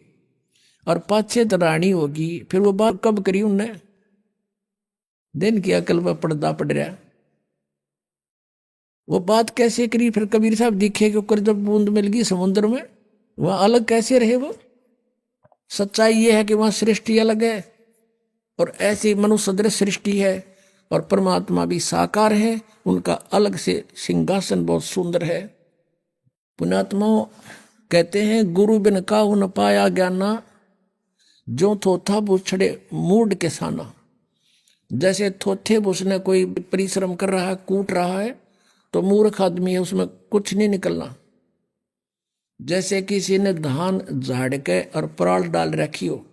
और पाछे तो रानी होगी, फिर वो बात कब करी उनने? दिन की अकल पर पर्दा पड़ रहा, वो बात कैसे करी? फिर कबीर साहब दिखे के ऊपर जब बूंद मिल गई समुद्र में, वहां अलग कैसे रहे वो? सच्चाई ये है कि वहां सृष्टि अलग है और ऐसी मनुष्य सदृश सृष्टि है, और परमात्मा भी साकार है, उनका अलग से सिंहासन बहुत सुंदर है। पुण्यात्मा कहते हैं, गुरु बिन काहू न पाया ज्ञाना, जो थोथा बुछड़े मूड के साना। जैसे थोथे बुसने कोई परिश्रम कर रहा है, कूट रहा है, तो मूर्ख आदमी है, उसमें कुछ नहीं निकलना। जैसे किसी ने धान झाड़ के और पराल डाल रखी हो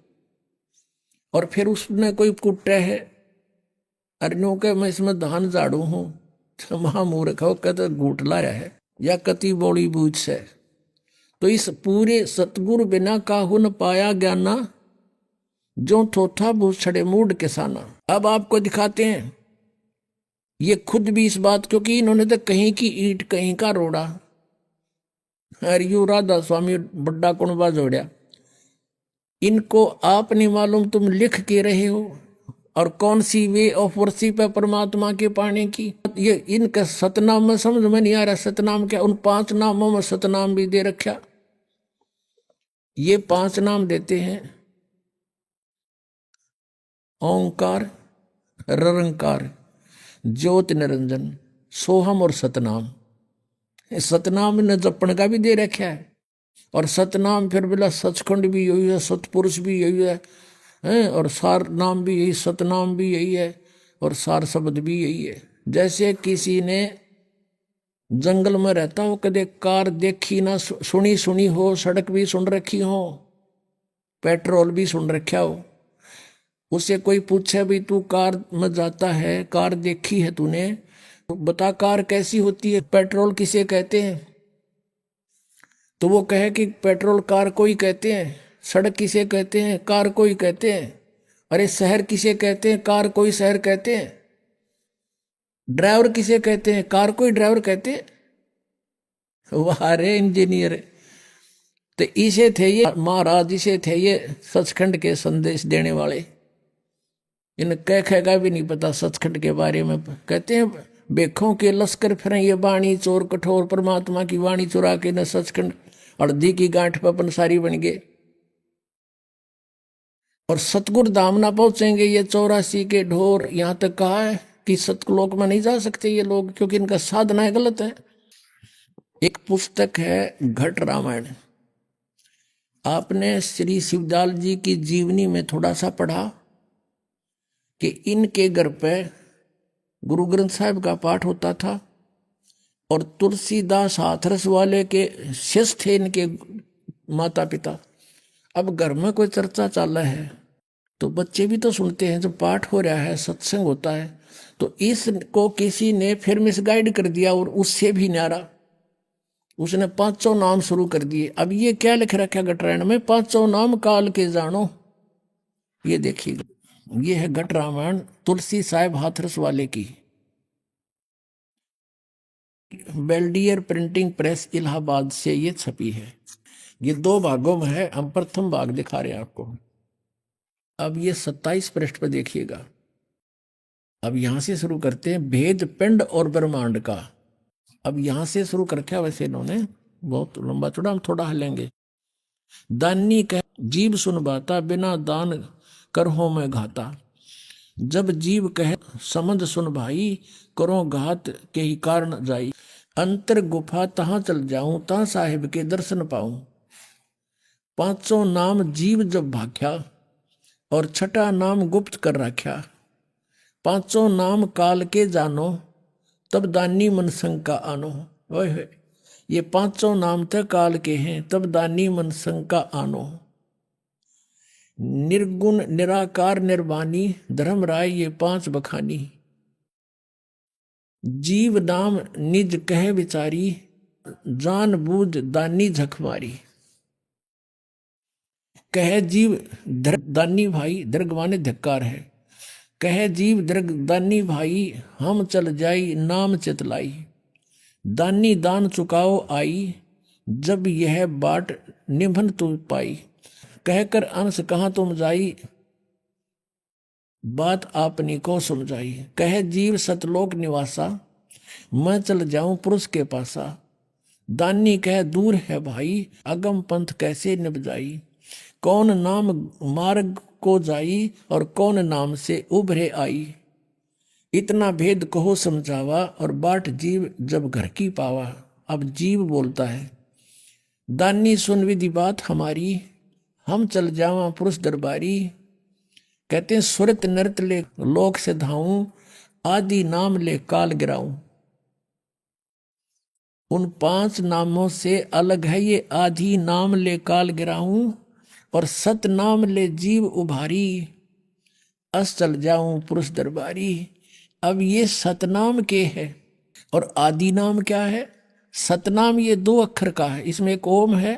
और फिर उसने कोई कुटे है, अरे के मैं इसमें धान झाड़ू हूं, तो महामूर्ख हो, कहते घूट ला रहा है या कति बोली बूझ से। तो इस पूरे सतगुरु बिना काहू न पाया ज्ञाना, जो थोथा भूछड़े मूड के साना। अब आपको दिखाते हैं, ये खुद भी इस बात, क्योंकि इन्होंने तो कहीं की ईंट कहीं का रोड़ा, अरे यू राधा स्वामी बड्डा कुणबा जोड़िया। इनको आप नहीं मालूम तुम लिख के रहे हो, और कौन सी वे ऑफ वर्शिप है परमात्मा के पाने की। ये इनका सतनाम में समझ में नहीं आ रहा, सतनाम क्या? उन 5 नामों में सतनाम भी दे रखा। ये 5 नाम देते हैं, ओंकार, ररंकार, ज्योत निरंजन, सोहम और सतनाम। सतनाम ने जपन का भी दे रखा है, और सतनाम फिर बोला सचखंड भी यही है, सतपुरुष भी यही है, और सार नाम भी यही, सतनाम भी यही है, और सार शब्द भी यही है। जैसे किसी ने जंगल में रहता हो, कदे कार देखी ना सुनी सुनी हो, सड़क भी सुन रखी हो, पेट्रोल भी सुन रखा हो, उससे कोई पूछे भी तू कार में जाता है, कार देखी है तूने, तो बता कार कैसी होती है, पेट्रोल किसे कहते हैं? तो वो कहे कि पेट्रोल कार को ही कहते हैं। सड़क किसे कहते हैं? कार को ही कहते हैं। अरे शहर किसे कहते हैं? कार को ही शहर कहते हैं। ड्राइवर किसे कहते हैं? कार को ही ड्राइवर कहते हैं। वाह रे इंजीनियर। तो इसे थे ये महाराज, इसे थे ये सचखंड के संदेश देने वाले। इन कह भी नहीं पता सचखंड के बारे में। कहते हैं बेखों के लश्कर फिर ये बाणी चोर कठोर, परमात्मा की वाणी चुरा के न सचखंड अर्धी की गांठ पर पंसारी बन गए, और सतगुरु धाम ना पहुंचेंगे ये 84 के ढोर। यहां तक कहा है कि सतलोक में नहीं जा सकते ये लोग, क्योंकि इनका साधना गलत है। एक पुस्तक है घट रामायण, आपने श्री शिवदयाल जी की जीवनी में थोड़ा सा पढ़ा कि इनके घर पे गुरु ग्रंथ साहिब का पाठ होता था, और तुलसीदास हाथरस वाले के शिष्य थे इनके माता पिता। अब घर में कोई चर्चा चल रहा है तो बच्चे भी तो सुनते हैं, जब पाठ हो रहा है, सत्संग होता है, तो इसको किसी ने फिर मिसगाइड कर दिया, और उससे भी न्यारा उसने 500 नाम शुरू कर दिए। अब ये क्या लिख रखा है घटरायण में? 500 नाम काल के जानो। ये देखिए, ये है घट रामायण तुलसी साहिब हाथरस वाले की, बेल्डियर प्रिंटिंग प्रेस इलाहाबाद से ये छपी है। ये 2 भागों में है, हम प्रथम भाग दिखा रहे हैं आपको। अब ये 27 पृष्ठ पर देखिएगा। अब यहां से शुरू करते हैं, भेद पिंड और ब्रह्मांड का। अब यहां से शुरू करके, वैसे इन्होंने बहुत लंबा चौड़ा, हम थोड़ा हलेंगे। दानी कह जीव सुन बाता, बिना दान करहो में घाता। जब जीव कहे समझ सुन भाई, करो घात के ही कारण जाई। अंतर गुफा तहां चल जाऊं, ता साहिब के दर्शन पाऊं। पांचों नाम जीव जब भाख्या, और छठा नाम गुप्त कर रख्या। पांचों नाम काल के जानो, तब दानी मन शंका आनो। ओए, ये पांचों नाम तो काल के हैं, तब दानी मन शंका आनो। निर्गुण निराकार निर्वाणी, धर्म राय ये पांच बखानी। जीव नाम निज कहे विचारी, जान बूझ दानी झक मारी। कहे जीव दानी भाई, दरगवाने धिक्कार है। कहे जीव दरगदानी भाई, हम चल जाई नाम चितलाई। दानी दान चुकाओ आई, जब यह बाट निभन तू पाई। कहकर अंश कहाँ तुम जाई, बात आपनी को समझाई। कहे जीव सतलोक निवासा, मैं चल जाऊं पुरुष के पासा। दानी कहे दूर है भाई, अगम पंथ कैसे निभ जाई। कौन नाम मार्ग को जाई, और कौन नाम से उभरे आई। इतना भेद कहो समझावा, और बाट जीव जब घर की पावा। अब जीव बोलता है, दानी सुन विधि बात हमारी, हम चल जावा पुरुष दरबारी। कहते हैं सुरत नृत ले लोक से धाऊं, आदि नाम ले काल गिराऊं। उन पांच नामों से अलग है ये आदि नाम ले काल गिराऊं, और सत नाम ले जीव उभारी। अस चल जाऊं पुरुष दरबारी। अब ये सतनाम के है, और आदि नाम क्या है। सतनाम ये 2 अक्षर का है, इसमें एक ओम है।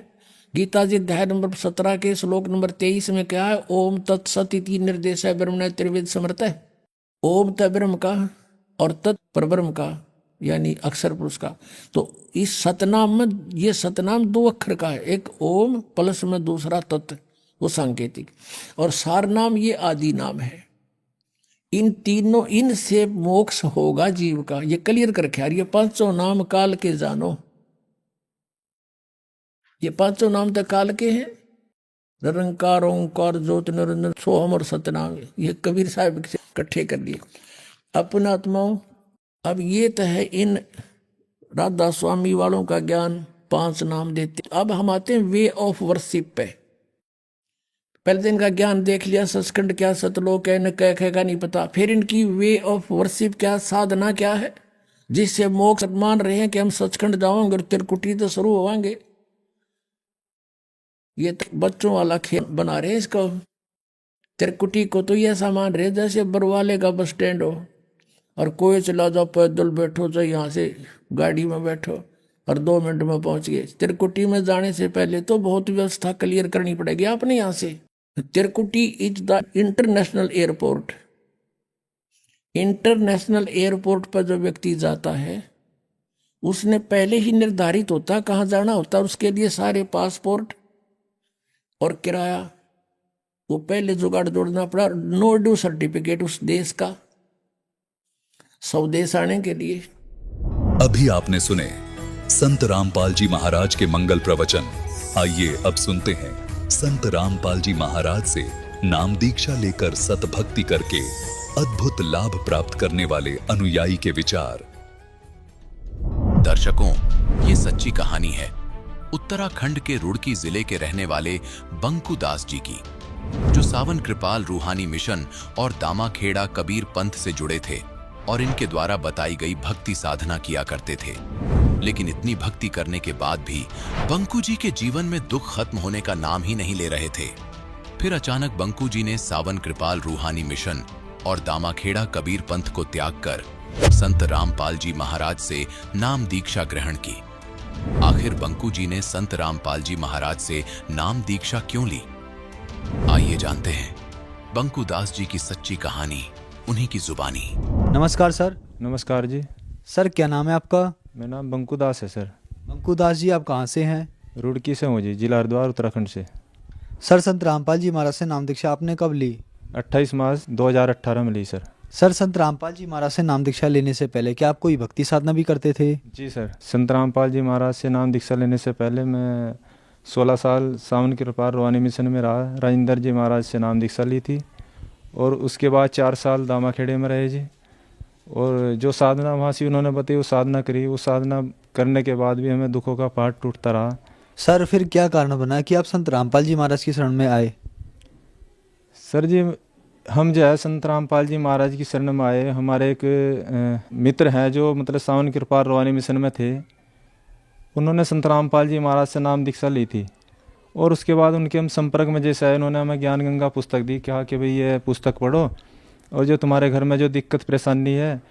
गीता जी अध्याय नंबर 17 के श्लोक नंबर 23 में क्या है, ओम तत्सत इति निर्देश ब्रह्मण त्रिवेद समर्थ है। ओम त ब्रह्म का और तत् परब्रह्म का, यानी अक्षर पुरुष का। तो इस सतनाम में ये सतनाम 2 अक्षर का है, एक ओम प्लस में दूसरा तत्, वो सांकेतिक। और सार नाम ये आदि नाम है। इन तीनों, इनसे मोक्ष होगा जीव का, ये क्लियर करके यार। ये पांचों नाम काल के जानो, ये पांचों नाम तो काल के हैं। निरंकार ओंकार ज्योत निरंजन सोहम और सतनाम, ये कबीर साहब से इकट्ठे कर लिए अपना आत्माओं। अब ये तो है इन राधा स्वामी वालों का ज्ञान, 5 नाम देते। अब हम आते हैं वे ऑफ वर्शिप पे। पहले दिन का ज्ञान देख लिया, सचखंड क्या सतलोक है, न कह का नहीं पता। फिर इनकी वे ऑफ वर्शिप क्या, साधना क्या है, जिससे मोक्ष मान रहे हैं कि हम सचखंड जाओगे और त्रिकुटी तो शुरू होवांगे। ये तो बच्चों वाला खेल बना रहे हैं इसको। त्रिकुटी को तो ये ऐसा मान रहे जैसे बरवाले का बस स्टैंड हो, और कोई चला जाओ, पैदल बैठो, चाहे यहाँ से गाड़ी में बैठो और 2 मिनट में पहुंच गए। त्रिकुटी में जाने से पहले तो बहुत व्यवस्था क्लियर करनी पड़ेगी आपने यहाँ से। Trikuti is the international airport. International airport पर जो व्यक्ति जाता है, उसने पहले ही निर्धारित होता कहाँ जाना होता, उसके लिए सारे पासपोर्ट और किराया वो पहले जुगाड़ जोड़ना पड़ा। नो ड्यू सर्टिफिकेट उस देश का, स्वदेश आने के लिए। अभी आपने सुने संत रामपाल जी महाराज के मंगल प्रवचन। आइए अब सुनते हैं संत रामपाल जी महाराज से नाम दीक्षा लेकर सतभक्ति करके अद्भुत लाभ प्राप्त करने वाले अनुयायी के विचार। दर्शकों, ये सच्ची कहानी है उत्तराखंड के रुड़की जिले के रहने वाले बंकू दास जी की, जो सावन कृपाल रूहानी मिशन और दामाखेड़ा कबीर पंथ से जुड़े थे और इनके द्वारा बताई गई भक्ति साधना किया करते थे। लेकिन इतनी भक्ति करने के बाद भी बंकू जी के जीवन में दुख खत्म होने का नाम ही नहीं ले रहे थे। फिर अचानक बंकू जी ने सावन कृपाल रूहानी मिशन और दामाखेड़ा कबीर पंथ को त्याग कर संत रामपाल जी महाराज से नाम दीक्षा ग्रहण की। आखिर बंकू जी ने संत रामपाल जी महाराज से नाम दीक्षा क्यों ली? आइए जानते हैं बंकू दास जी की सच्ची कहानी, उन्हीं की जुबानी। नमस्कार सर। नमस्कार जी। सर क्या नाम है आपका? मेरा नाम बंकू दास है सर। बंकू दास जी, आप कहाँ से हैं? रुड़की से हूँ जी, जिला हरिद्वार उत्तराखंड से। सर संत रामपाल जी महाराज से नाम दीक्षा आपने कब ली? 28 मार्च 2018 में ली सर। सर संत रामपाल जी महाराज से नाम दीक्षा लेने से पहले क्या आप कोई भक्ति साधना भी करते थे? जी सर, संत रामपाल जी महाराज से नाम दीक्षा लेने से पहले मैं 16 साल सावन कृपाल रूहानी मिशन में रहा। राजेंद्र जी महाराज से नाम दीक्षा ली थी। और उसके बाद 4 साल दामाखेड़े में रहे जी। और जो साधना वहाँ से उन्होंने बताई वो साधना करी, वो साधना करने के बाद भी हमें दुखों का पहाड़ टूटता रहा। सर फिर क्या कारण बना कि आप संत रामपाल जी महाराज की शरण में आए? सर जी, हम जो है संत रामपाल जी महाराज की शरण में आए। हमारे एक मित्र हैं जो मतलब सावन कृपाल रवानी मिशन में थे, उन्होंने संत रामपाल जी महाराज से नाम दीक्षा ली थी। और उसके बाद उनके हम संपर्क में जैसे आए, उन्होंने हमें ज्ञान गंगा पुस्तक दी, कहा कि भाई ये पुस्तक पढ़ो और जो तुम्हारे घर में जो दिक्कत परेशानी है,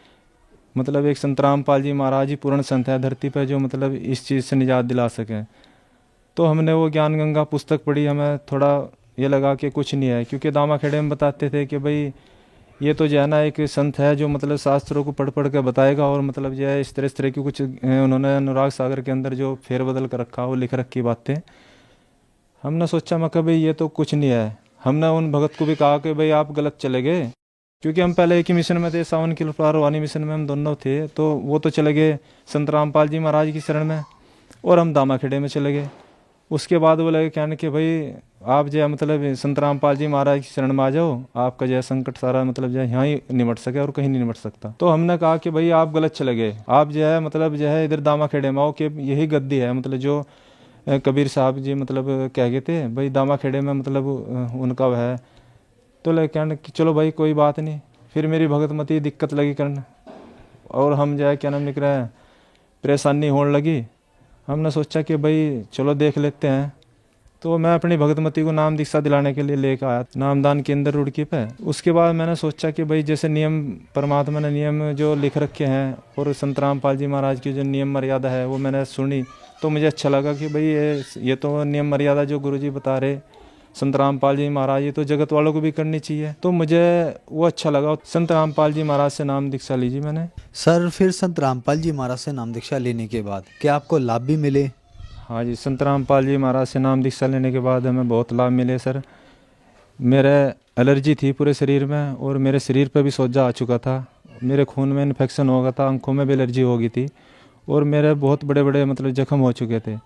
मतलब एक संत रामपाल जी महाराज ही पूर्ण संत है धरती पर जो मतलब इस चीज़ से निजात दिला सके। तो हमने वो ज्ञान गंगा पुस्तक पढ़ी, हमें थोड़ा ये लगा कि कुछ नहीं है, क्योंकि दामाखेड़े में बताते थे कि भाई ये तो जो है ना एक संत है जो मतलब शास्त्रों को पढ़ पढ़ के बताएगा, और मतलब जो है इस तरह की कुछ उन्होंने अनुराग सागर के अंदर जो फेरबदल कर रखा वो लिख रखी बातें। हमने सोचा मैं भाई ये तो कुछ नहीं है। हमने उन भगत को भी कहा कि भाई आप गलत चले गए, क्योंकि हम पहले एक ही मिशन में थे, सावन की रवानी मिशन में हम दोनों थे। तो वो तो चले गए संत रामपाल जी महाराज की शरण में और हम दामाखेड़े में चले गए। उसके बाद वो लगे कहने कि भाई आप जो है मतलब संत रामपाल जी महाराज की शरण में आ जाओ, आपका जो है संकट सारा मतलब जो है यहाँ ही निमट सके और कहीं नहीं निमट सकता। तो हमने कहा कि भाई आप गलत चले गए, आप जो है मतलब जो है इधर दामाखेड़े में आओ कि यही गद्दी है, मतलब जो कबीर साहब जी मतलब कह गए थे भाई दामाखेड़े में मतलब उनका वह है। तो लगे कहने कि चलो भाई कोई बात नहीं। फिर मेरी भगतमती दिक्कत लगी करने और हम जो है क्या नाम लिख रहे हैं परेशानी होने लगी। हमने सोचा कि भाई चलो देख लेते हैं। तो मैं अपनी भगतमती को नाम दीक्षा दिलाने के लिए लेकर आया नामदान के अंदर रुड़की पे। उसके बाद मैंने सोचा कि भाई जैसे नियम परमात्मा ने नियम जो लिख रखे हैं और संत रामपाल जी महाराज की जो नियम मर्यादा है वो मैंने सुनी, तो मुझे अच्छा लगा कि भाई ये तो नियम मर्यादा जो गुरुजी बता रहे संत रामपाल जी महाराज, ये तो जगत वालों को भी करनी चाहिए। तो मुझे वो अच्छा लगा। संत रामपाल जी महाराज से नाम दीक्षा लीजिए मैंने। सर फिर संत रामपाल जी महाराज से नाम दीक्षा लेने के बाद क्या आपको लाभ भी मिले? हाँ जी, संत रामपाल जी महाराज से नाम दीक्षा लेने के बाद हमें बहुत लाभ मिले सर। मेरे एलर्जी थी पूरे शरीर में और मेरे शरीर पर भी सोजा आ चुका था, मेरे खून में इन्फेक्शन हो गया था, आंखों में भी एलर्जी हो गई थी और मेरे बहुत बड़े बड़े मतलब जख्म हो चुके थे।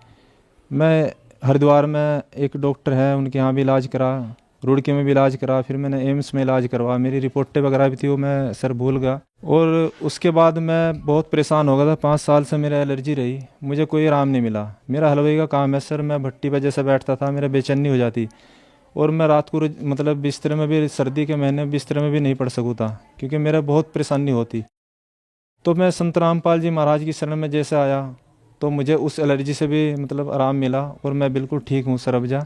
मैं हरिद्वार में एक डॉक्टर है उनके यहाँ भी इलाज करा, रुड़की में भी इलाज करा, फिर मैंने एम्स में इलाज करवा। मेरी रिपोर्टें वगैरह भी थी वो मैं सर भूल गया। और उसके बाद मैं बहुत परेशान हो गया था। 5 साल से मेरा एलर्जी रही, मुझे कोई आराम नहीं मिला। मेरा हलवाई का काम है सर, मैं भट्टी पर जैसे बैठता था मेरा बेचैनी हो जाती और मैं रात को मतलब बिस्तर में भी सर्दी के महीने बिस्तर में भी नहीं पड़ सकूँ था क्योंकि मेरा बहुत परेशानी होती। तो मैं संत रामपाल जी महाराज की शरण में जैसे आया तो मुझे उस एलर्जी से भी मतलब आराम मिला और मैं बिल्कुल ठीक हूँ सर अब जा।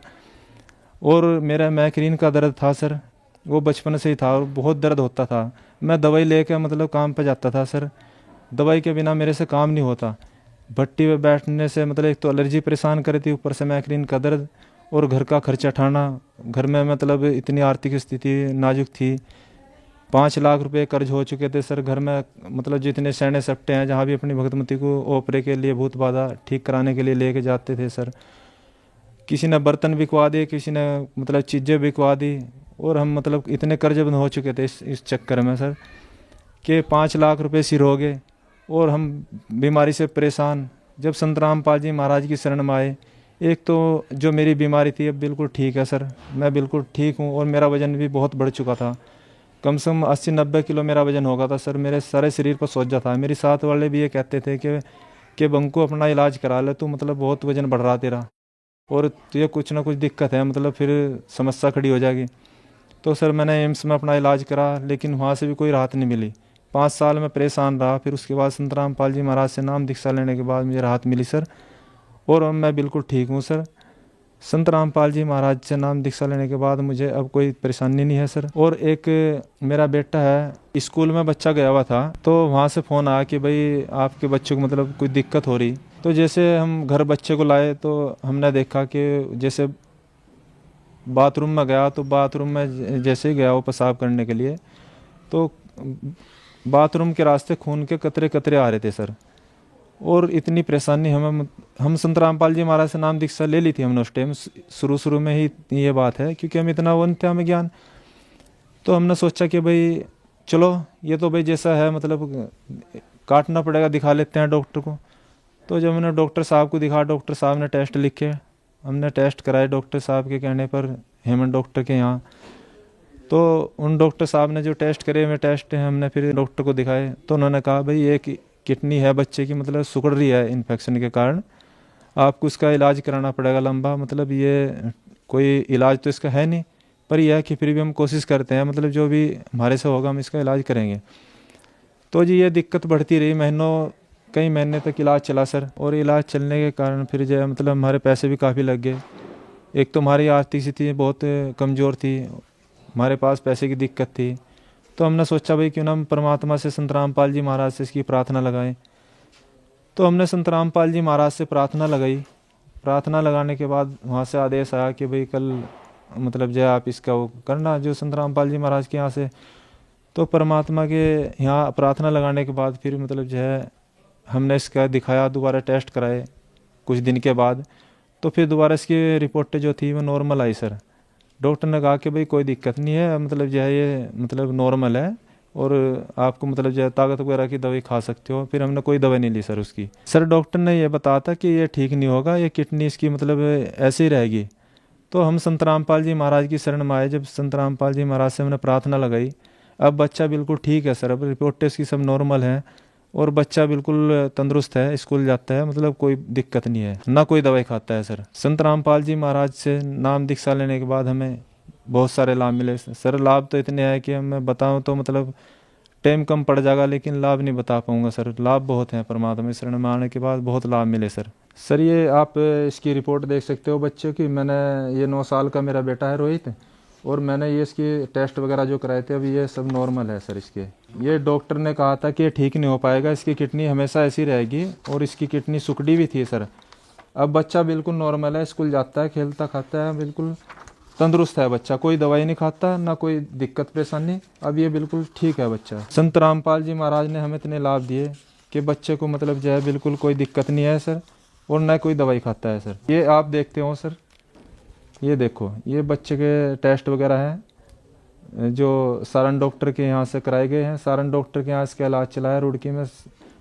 और मेरा माइग्रेन का दर्द था सर, वो बचपन से ही था और बहुत दर्द होता था। मैं दवाई लेकर मतलब काम पे जाता था सर, दवाई के बिना मेरे से काम नहीं होता। भट्टी पे बैठने से मतलब एक तो एलर्जी परेशान कर थी, ऊपर से माइग्रेन का दर्द और घर का खर्चा उठाना। घर में मतलब इतनी आर्थिक स्थिति नाजुक थी, 5 लाख रुपए कर्ज हो चुके थे सर घर में। मतलब जितने सैने सट्टे हैं जहाँ भी अपनी भगतमती को ओपरे के लिए भूत बाधा ठीक कराने के लिए लेके जाते थे सर, किसी ने बर्तन बिकवा दिए, किसी ने मतलब चीज़ें बिकवा दी और हम मतलब इतने कर्जबंद हो चुके थे इस चक्कर में सर कि 5 लाख रुपए सिर हो गए और हम बीमारी से परेशान। जब संत रामपाल जी महाराज की शरण में आए, एक तो जो मेरी बीमारी थी अब बिल्कुल ठीक है सर, मैं बिल्कुल ठीक हूँ और मेरा वज़न भी बहुत बढ़ चुका था। कम से कम 80-90 किलो मेरा वज़न हो गया था सर, मेरे सारे शरीर पर सोजा था। मेरे साथ वाले भी ये कहते थे कि बंकु अपना इलाज करा ले, तू मतलब बहुत वज़न बढ़ रहा तेरा और तुझे कुछ ना कुछ दिक्कत है, मतलब फिर समस्या खड़ी हो जाएगी। तो सर मैंने एम्स में अपना इलाज करा लेकिन वहाँ से भी कोई राहत नहीं मिली। 5 साल में परेशान रहा। फिर उसके बाद संत रामपाल जी महाराज से नाम दीक्षा लेने के बाद मुझे राहत मिली सर और अब मैं बिल्कुल ठीक हूँ सर। संत रामपाल जी महाराज से नाम दीक्षा लेने के बाद मुझे अब कोई परेशानी नहीं है सर। और एक मेरा बेटा है, स्कूल में बच्चा गया हुआ था तो वहाँ से फ़ोन आया कि भाई आपके बच्चे को मतलब कोई दिक्कत हो रही। तो जैसे हम घर बच्चे को लाए तो हमने देखा कि जैसे बाथरूम में गया तो बाथरूम में जैसे ही गया वो पेशाब करने के लिए तो बाथरूम के रास्ते खून के कतरे कतरे आ रहे थे सर। और इतनी परेशानी हम संत रामपाल जी महाराज से नाम दीक्षा ले ली थी हमने उस टाइम, शुरू में ही ये बात है क्योंकि हम इतना वो नहीं थे हमें ज्ञान। तो हमने सोचा कि भाई चलो ये तो भाई जैसा है मतलब काटना पड़ेगा, दिखा लेते हैं डॉक्टर को। तो जब मैंने डॉक्टर साहब को दिखा, डॉक्टर साहब ने टेस्ट लिखे, हमने टेस्ट कराए डॉक्टर साहब के कहने पर, हेमंत डॉक्टर के यहाँ। तो उन डॉक्टर साहब ने जो टेस्ट करे हुए टेस्ट हैं हमने फिर डॉक्टर को दिखाए, तो उन्होंने कहा भाई ये किडनी है बच्चे की, मतलब सिकुड़ रही है इन्फेक्शन के कारण, आपको इसका इलाज कराना पड़ेगा लंबा, मतलब ये कोई इलाज तो इसका है नहीं, पर यह है कि फिर भी हम कोशिश करते हैं, मतलब जो भी हमारे से होगा हम इसका इलाज करेंगे। तो जी ये दिक्कत बढ़ती रही, कई महीने तक इलाज चला सर, और इलाज चलने के कारण फिर जो है मतलब हमारे पैसे भी काफ़ी लग गए। एक तो हमारी आर्थिक स्थिति बहुत कमज़ोर थी, हमारे पास पैसे की दिक्कत थी, तो हमने सोचा भाई क्यों ना हम परमात्मा से, संत रामपाल जी महाराज से इसकी प्रार्थना लगाएं। तो हमने संत रामपाल जी महाराज से प्रार्थना लगाई। प्रार्थना लगाने के बाद वहाँ से आदेश आया कि भाई कल मतलब जो है आप इसका वो करना, जो संत रामपाल जी महाराज के यहाँ से। तो परमात्मा के यहाँ प्रार्थना लगाने के बाद फिर मतलब जो है हमने इसका दिखाया, दोबारा टेस्ट कराए कुछ दिन के बाद, तो फिर दोबारा इसकी रिपोर्टें जो थी वो नॉर्मल आई सर। डॉक्टर ने कहा कि भाई कोई दिक्कत नहीं है, मतलब जो है ये मतलब नॉर्मल है, और आपको मतलब जो है ताकत वगैरह की दवाई खा सकते हो। फिर हमने कोई दवाई नहीं ली सर उसकी। सर डॉक्टर ने ये बताया था कि ये ठीक नहीं होगा, ये किडनी इसकी मतलब ऐसे ही रहेगी। तो हम संत रामपाल जी महाराज की शरण में आए। जब संत रामपाल जी महाराज से हमने प्रार्थना लगाई, अब बच्चा बिल्कुल ठीक है सर, अब रिपोर्ट इसकी सब नॉर्मल है, और बच्चा बिल्कुल तंदुरुस्त है, स्कूल जाता है, मतलब कोई दिक्कत नहीं है, ना कोई दवाई खाता है सर। संत रामपाल जी महाराज से नाम दीक्षा लेने के बाद हमें बहुत सारे लाभ मिले सर। लाभ तो इतने हैं कि मैं बताऊं तो मतलब टाइम कम पड़ जाएगा, लेकिन लाभ नहीं बता पाऊंगा सर। लाभ बहुत हैं, परमात्मा की शरण में आने के बाद बहुत लाभ मिले सर। सर ये आप इसकी रिपोर्ट देख सकते हो बच्चों की। मैंने ये 9 साल का मेरा बेटा है रोहित, और मैंने ये इसकी टेस्ट वगैरह जो कराए थे, अभी ये सब नॉर्मल है सर इसके। ये डॉक्टर ने कहा था कि ये ठीक नहीं हो पाएगा, इसकी किडनी हमेशा ऐसी रहेगी, और इसकी किडनी सुकड़ी भी थी सर। अब बच्चा बिल्कुल नॉर्मल है, स्कूल जाता है, खेलता खाता है, बिल्कुल तंदुरुस्त है बच्चा, कोई दवाई नहीं खाता, ना कोई दिक्कत परेशानी। अब ये बिल्कुल ठीक है बच्चा। संत रामपाल जी महाराज ने हमें इतने लाभ दिए कि बच्चे को मतलब जो है बिल्कुल कोई दिक्कत नहीं है सर, और ना कोई दवाई खाता है सर। ये आप देखते हो सर, ये देखो, ये बच्चे के टेस्ट वगैरह हैं जो सारण डॉक्टर के यहाँ से कराए गए हैं। सारण डॉक्टर के यहाँ इसका इलाज चला है। रुड़की में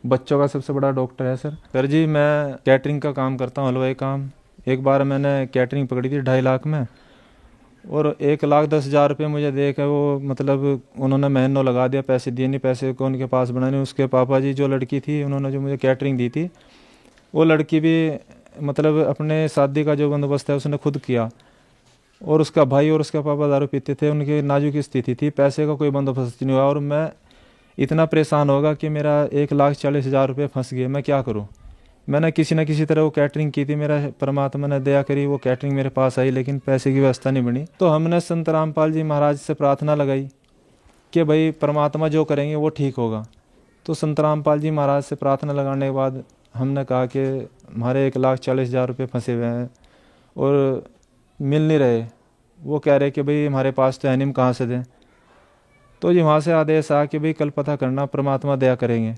बच्चों का सबसे बड़ा डॉक्टर है सर। सर जी मैं कैटरिंग का काम करता हूँ, हलवाई काम। एक बार मैंने कैटरिंग पकड़ी थी 2.5 लाख में, और 1,10,000 रुपये मुझे दे के वो मतलब उन्होंने महीनों लगा दिया, पैसे दिए नहीं, पैसे को उनके पास बनाने। उसके पापा जी जो लड़की थी, उन्होंने जो मुझे कैटरिंग दी थी, वो लड़की भी मतलब अपने शादी का जो बंदोबस्त है उसने खुद किया, और उसका भाई और उसका पापा दारू पीते थे, उनकी नाजुक स्थिति थी, पैसे का कोई बंदोबस्त नहीं हुआ, और मैं इतना परेशान होगा कि मेरा 1,40,000 रुपये फंस गए। मैं क्या करूं? मैंने किसी न किसी तरह वो कैटरिंग की थी, मेरा परमात्मा ने दया करी, वो कैटरिंग मेरे पास आई, लेकिन पैसे की व्यवस्था नहीं बनी। तो हमने संत रामपाल जी महाराज से प्रार्थना लगाई कि भाई परमात्मा जो करेंगे वो ठीक होगा। तो संत रामपाल जी महाराज से प्रार्थना लगाने के बाद हमने कहा कि हमारे 1,40,000 रुपये फंसे हुए हैं और मिल नहीं रहे। वो कह रहे कि भाई हमारे पास तो है नहीं, हम कहाँ से दें। तो जी वहाँ से आदेश आया कि भाई कल पता करना, परमात्मा दया करेंगे।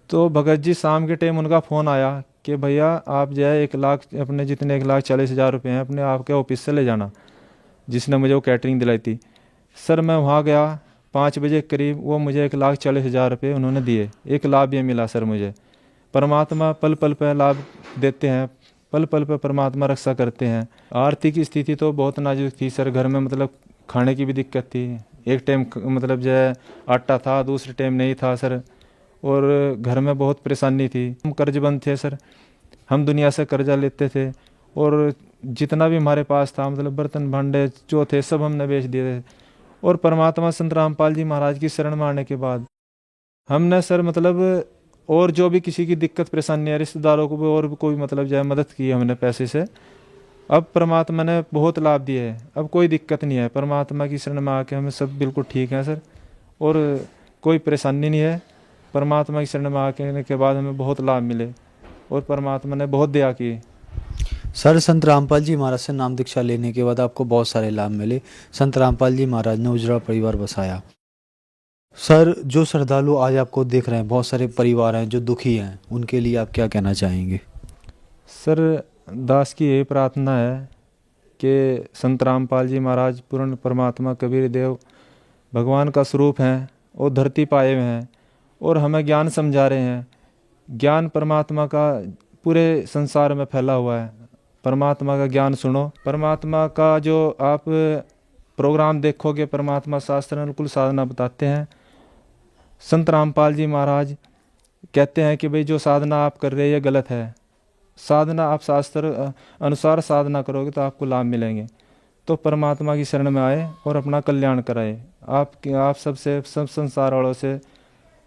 तो भगत जी शाम के टाइम उनका फ़ोन आया कि भैया आप जो है 1 लाख अपने जितने 1,40,000 रुपये हैं अपने आपके ऑफिस से ले जाना, जिसने मुझे वो कैटरिंग दिलाई थी। सर मैं वहाँ गया 5 बजे के करीब, वो मुझे 1,40,000 रुपये उन्होंने दिए। एक लाभ ये मिला सर मुझे। परमात्मा पल पल पर लाभ देते हैं, पल पल पर परमात्मा रक्षा करते हैं। आर्थिक स्थिति तो बहुत नाजुक थी सर, घर में मतलब खाने की भी दिक्कत थी। एक टाइम मतलब जो है आटा था, दूसरे टाइम नहीं था सर, और घर में बहुत परेशानी थी। हम कर्जबंद थे सर, हम दुनिया से कर्जा लेते थे, और जितना भी हमारे पास था मतलब बर्तन भांडे जो थे सब हमने बेच दिए थे। और परमात्मा संत रामपाल जी महाराज की शरण में आने के बाद हमने सर मतलब और जो भी किसी की दिक्कत परेशानी है, रिश्तेदारों को भी और भी कोई मतलब जो है मदद की हमने पैसे से। अब परमात्मा ने बहुत लाभ दिए है, अब कोई दिक्कत नहीं है। परमात्मा की शरण में आके हमें सब बिल्कुल ठीक है सर, और कोई परेशानी नहीं है। परमात्मा की शरण में आने के बाद हमें बहुत लाभ मिले, और परमात्मा ने बहुत दया की। सर संत रामपाल जी महाराज से नाम दीक्षा लेने के बाद आपको बहुत सारे लाभ मिले। संत रामपाल जी महाराज ने उजड़ा परिवार बसाया। सर जो श्रद्धालु आज आपको देख रहे हैं, बहुत सारे परिवार हैं जो दुखी हैं, उनके लिए आप क्या कहना चाहेंगे? सर दास की यही प्रार्थना है कि संत रामपाल जी महाराज पूर्ण परमात्मा कबीर देव भगवान का स्वरूप हैं, और धरती पाए हुए हैं, और हमें ज्ञान समझा रहे हैं। ज्ञान परमात्मा का पूरे संसार में फैला हुआ है। परमात्मा का ज्ञान सुनो। परमात्मा का जो आप प्रोग्राम देखोगे परमात्मा शास्त्र अनुकूल साधना बताते हैं। संत रामपाल जी महाराज कहते हैं कि भाई जो साधना आप कर रहे हैं ये गलत है, साधना आप शास्त्र अनुसार साधना करोगे तो आपको लाभ मिलेंगे। तो परमात्मा की शरण में आए और अपना कल्याण कराए। आप सबसे सब संसार वालों से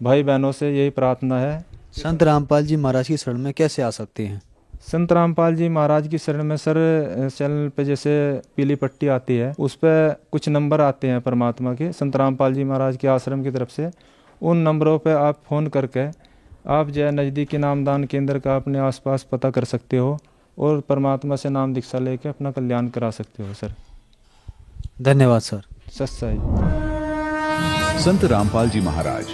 भाई बहनों से यही प्रार्थना है। संत रामपाल जी महाराज की शरण में कैसे आ सकते हैं? संत रामपाल जी महाराज की शरण में सर चैनल पे जैसे पीली पट्टी आती है उस पर कुछ नंबर आते हैं परमात्मा के, संत रामपाल जी महाराज के आश्रम की तरफ से। उन नंबरों पे आप फ़ोन करके आप जो है नज़दीकी नामदान केंद्र का अपने आसपास पता कर सकते हो और परमात्मा से नाम दीक्षा लेके अपना कल्याण करा सकते हो सर। धन्यवाद सर। सच्चाई। संत रामपाल जी महाराज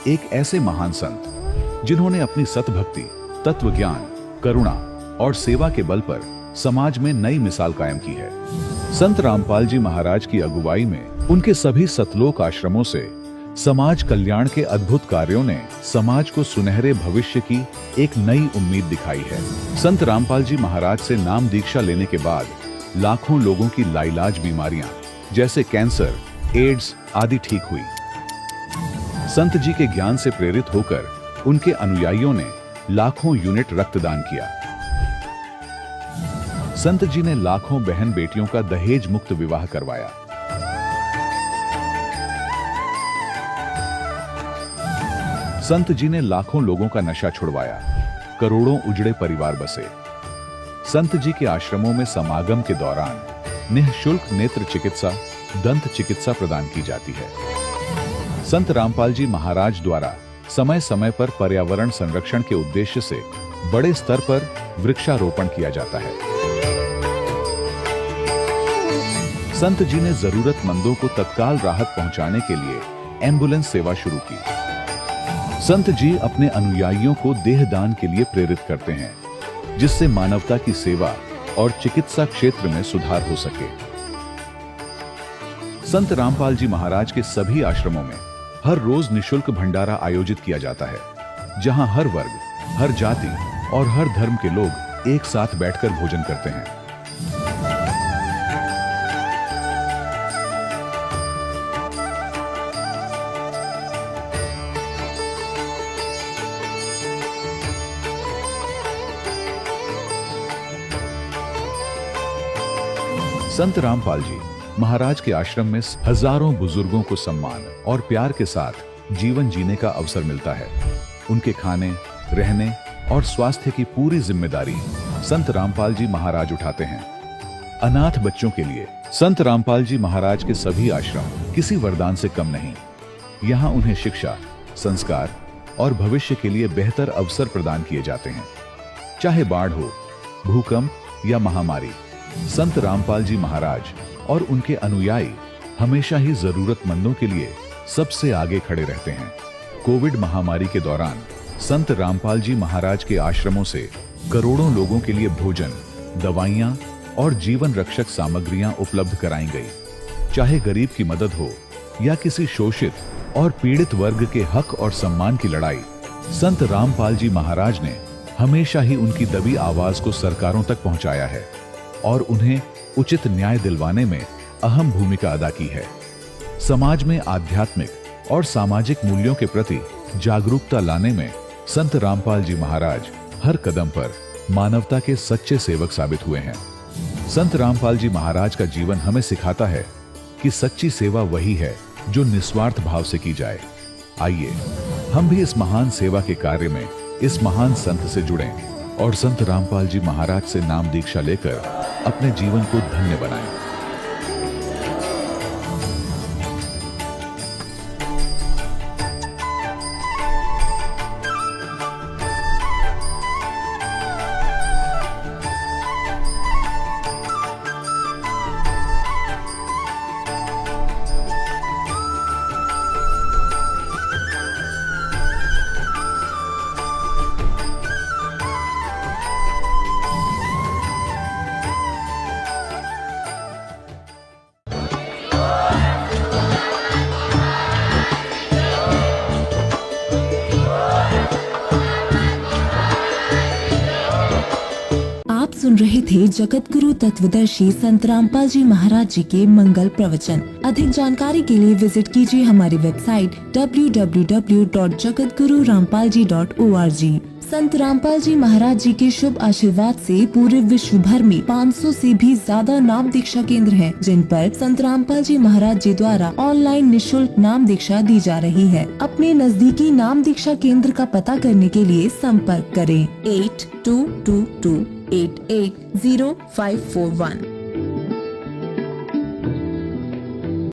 एक ऐसे महान संत जिन्होंने अपनी सतभक्ति, तत्व ज्ञान, करुणा और सेवा के बल पर समाज में नई मिसाल कायम की है। संत रामपाल जी महाराज की अगुवाई में उनके सभी सतलोक आश्रमों से समाज कल्याण के अद्भुत कार्यों ने समाज को सुनहरे भविष्य की एक नई उम्मीद दिखाई है। संत रामपाल जी महाराज से नाम दीक्षा लेने के बाद लाखों लोगों की लाइलाज बीमारियां जैसे कैंसर, एड्स आदि ठीक हुई। संत जी के ज्ञान से प्रेरित होकर उनके अनुयायियों ने लाखों यूनिट रक्तदान किया। संत जी ने लाखों बहन बेटियों का दहेज मुक्त विवाह करवाया। संत जी ने लाखों लोगों का नशा छुड़वाया, करोड़ों उजड़े परिवार बसे। संत जी के आश्रमों में समागम के दौरान निःशुल्क नेत्र चिकित्सा, दंत चिकित्सा प्रदान की जाती है। संत रामपाल जी महाराज द्वारा समय समय पर पर्यावरण संरक्षण के उद्देश्य से बड़े स्तर पर वृक्षारोपण किया जाता है। संत जी ने जरूरतमंदों को तत्काल राहत पहुंचाने के लिए एम्बुलेंस सेवा शुरू की। संत जी अपने अनुयायियों को देहदान के लिए प्रेरित करते हैं, जिससे मानवता की सेवा और चिकित्सा क्षेत्र में सुधार हो सके। संत रामपाल जी महाराज के सभी आश्रमों में हर रोज निशुल्क भंडारा आयोजित किया जाता है, जहां हर वर्ग, हर जाति और हर धर्म के लोग एक साथ बैठकर भोजन करते हैं। संत रामपाल जी महाराज के आश्रम में हजारों बुजुर्गों को सम्मान और प्यार के साथ जीवन जीने का अवसर मिलता है। उनके खाने, रहने और स्वास्थ्य की पूरी जिम्मेदारी संत रामपाल जी महाराज उठाते हैं। अनाथ बच्चों के लिए संत रामपाल जी महाराज के सभी आश्रम किसी वरदान से कम नहीं। यहाँ उन्हें शिक्षा, संस्कार और भविष्य के लिए बेहतर अवसर प्रदान किए जाते हैं। चाहे बाढ़ हो, भूकंप या महामारी, संत रामपाल जी महाराज और उनके अनुयायी हमेशा ही जरूरतमंदों के लिए सबसे आगे खड़े रहते हैं। कोविड महामारी के दौरान संत रामपाल जी महाराज के आश्रमों से करोड़ों लोगों के लिए भोजन, दवाइयां और जीवन रक्षक सामग्रियां उपलब्ध कराई गई। चाहे गरीब की मदद हो या किसी शोषित और पीड़ित वर्ग के हक और सम्मान की लड़ाई, संत रामपाल जी महाराज ने हमेशा ही उनकी दबी आवाज को सरकारों तक पहुंचाया है और उन्हें उचित न्याय दिलवाने में अहम भूमिका अदा की है। समाज में आध्यात्मिक और सामाजिक मूल्यों के प्रति जागरूकता लाने में संत रामपाल जी महाराज हर कदम पर मानवता के सच्चे सेवक साबित हुए हैं। संत रामपाल जी महाराज का जीवन हमें सिखाता है कि सच्ची सेवा वही है जो निस्वार्थ भाव से की जाए। आइए हम भी इस महान सेवा के कार्य में इस महान संत से जुड़ें और संत रामपाल जी महाराज से नाम दीक्षा लेकर अपने जीवन को धन्य बनाएं। सुन रहे थे जगत गुरु तत्वदर्शी संत रामपाल जी महाराज जी के मंगल प्रवचन। अधिक जानकारी के लिए विजिट कीजिए हमारी वेबसाइट www.jagatgururampalji.org। संत रामपाल जी महाराज जी के शुभ आशीर्वाद से पूरे विश्व भर में 500 से भी ज्यादा नाम दीक्षा केंद्र हैं, जिन पर संत रामपाल जी महाराज जी द्वारा ऑनलाइन निशुल्क नाम दीक्षा दी जा रही है। अपने नजदीकी नाम दीक्षा केंद्र का पता करने के लिए संपर्क करें 8222880541।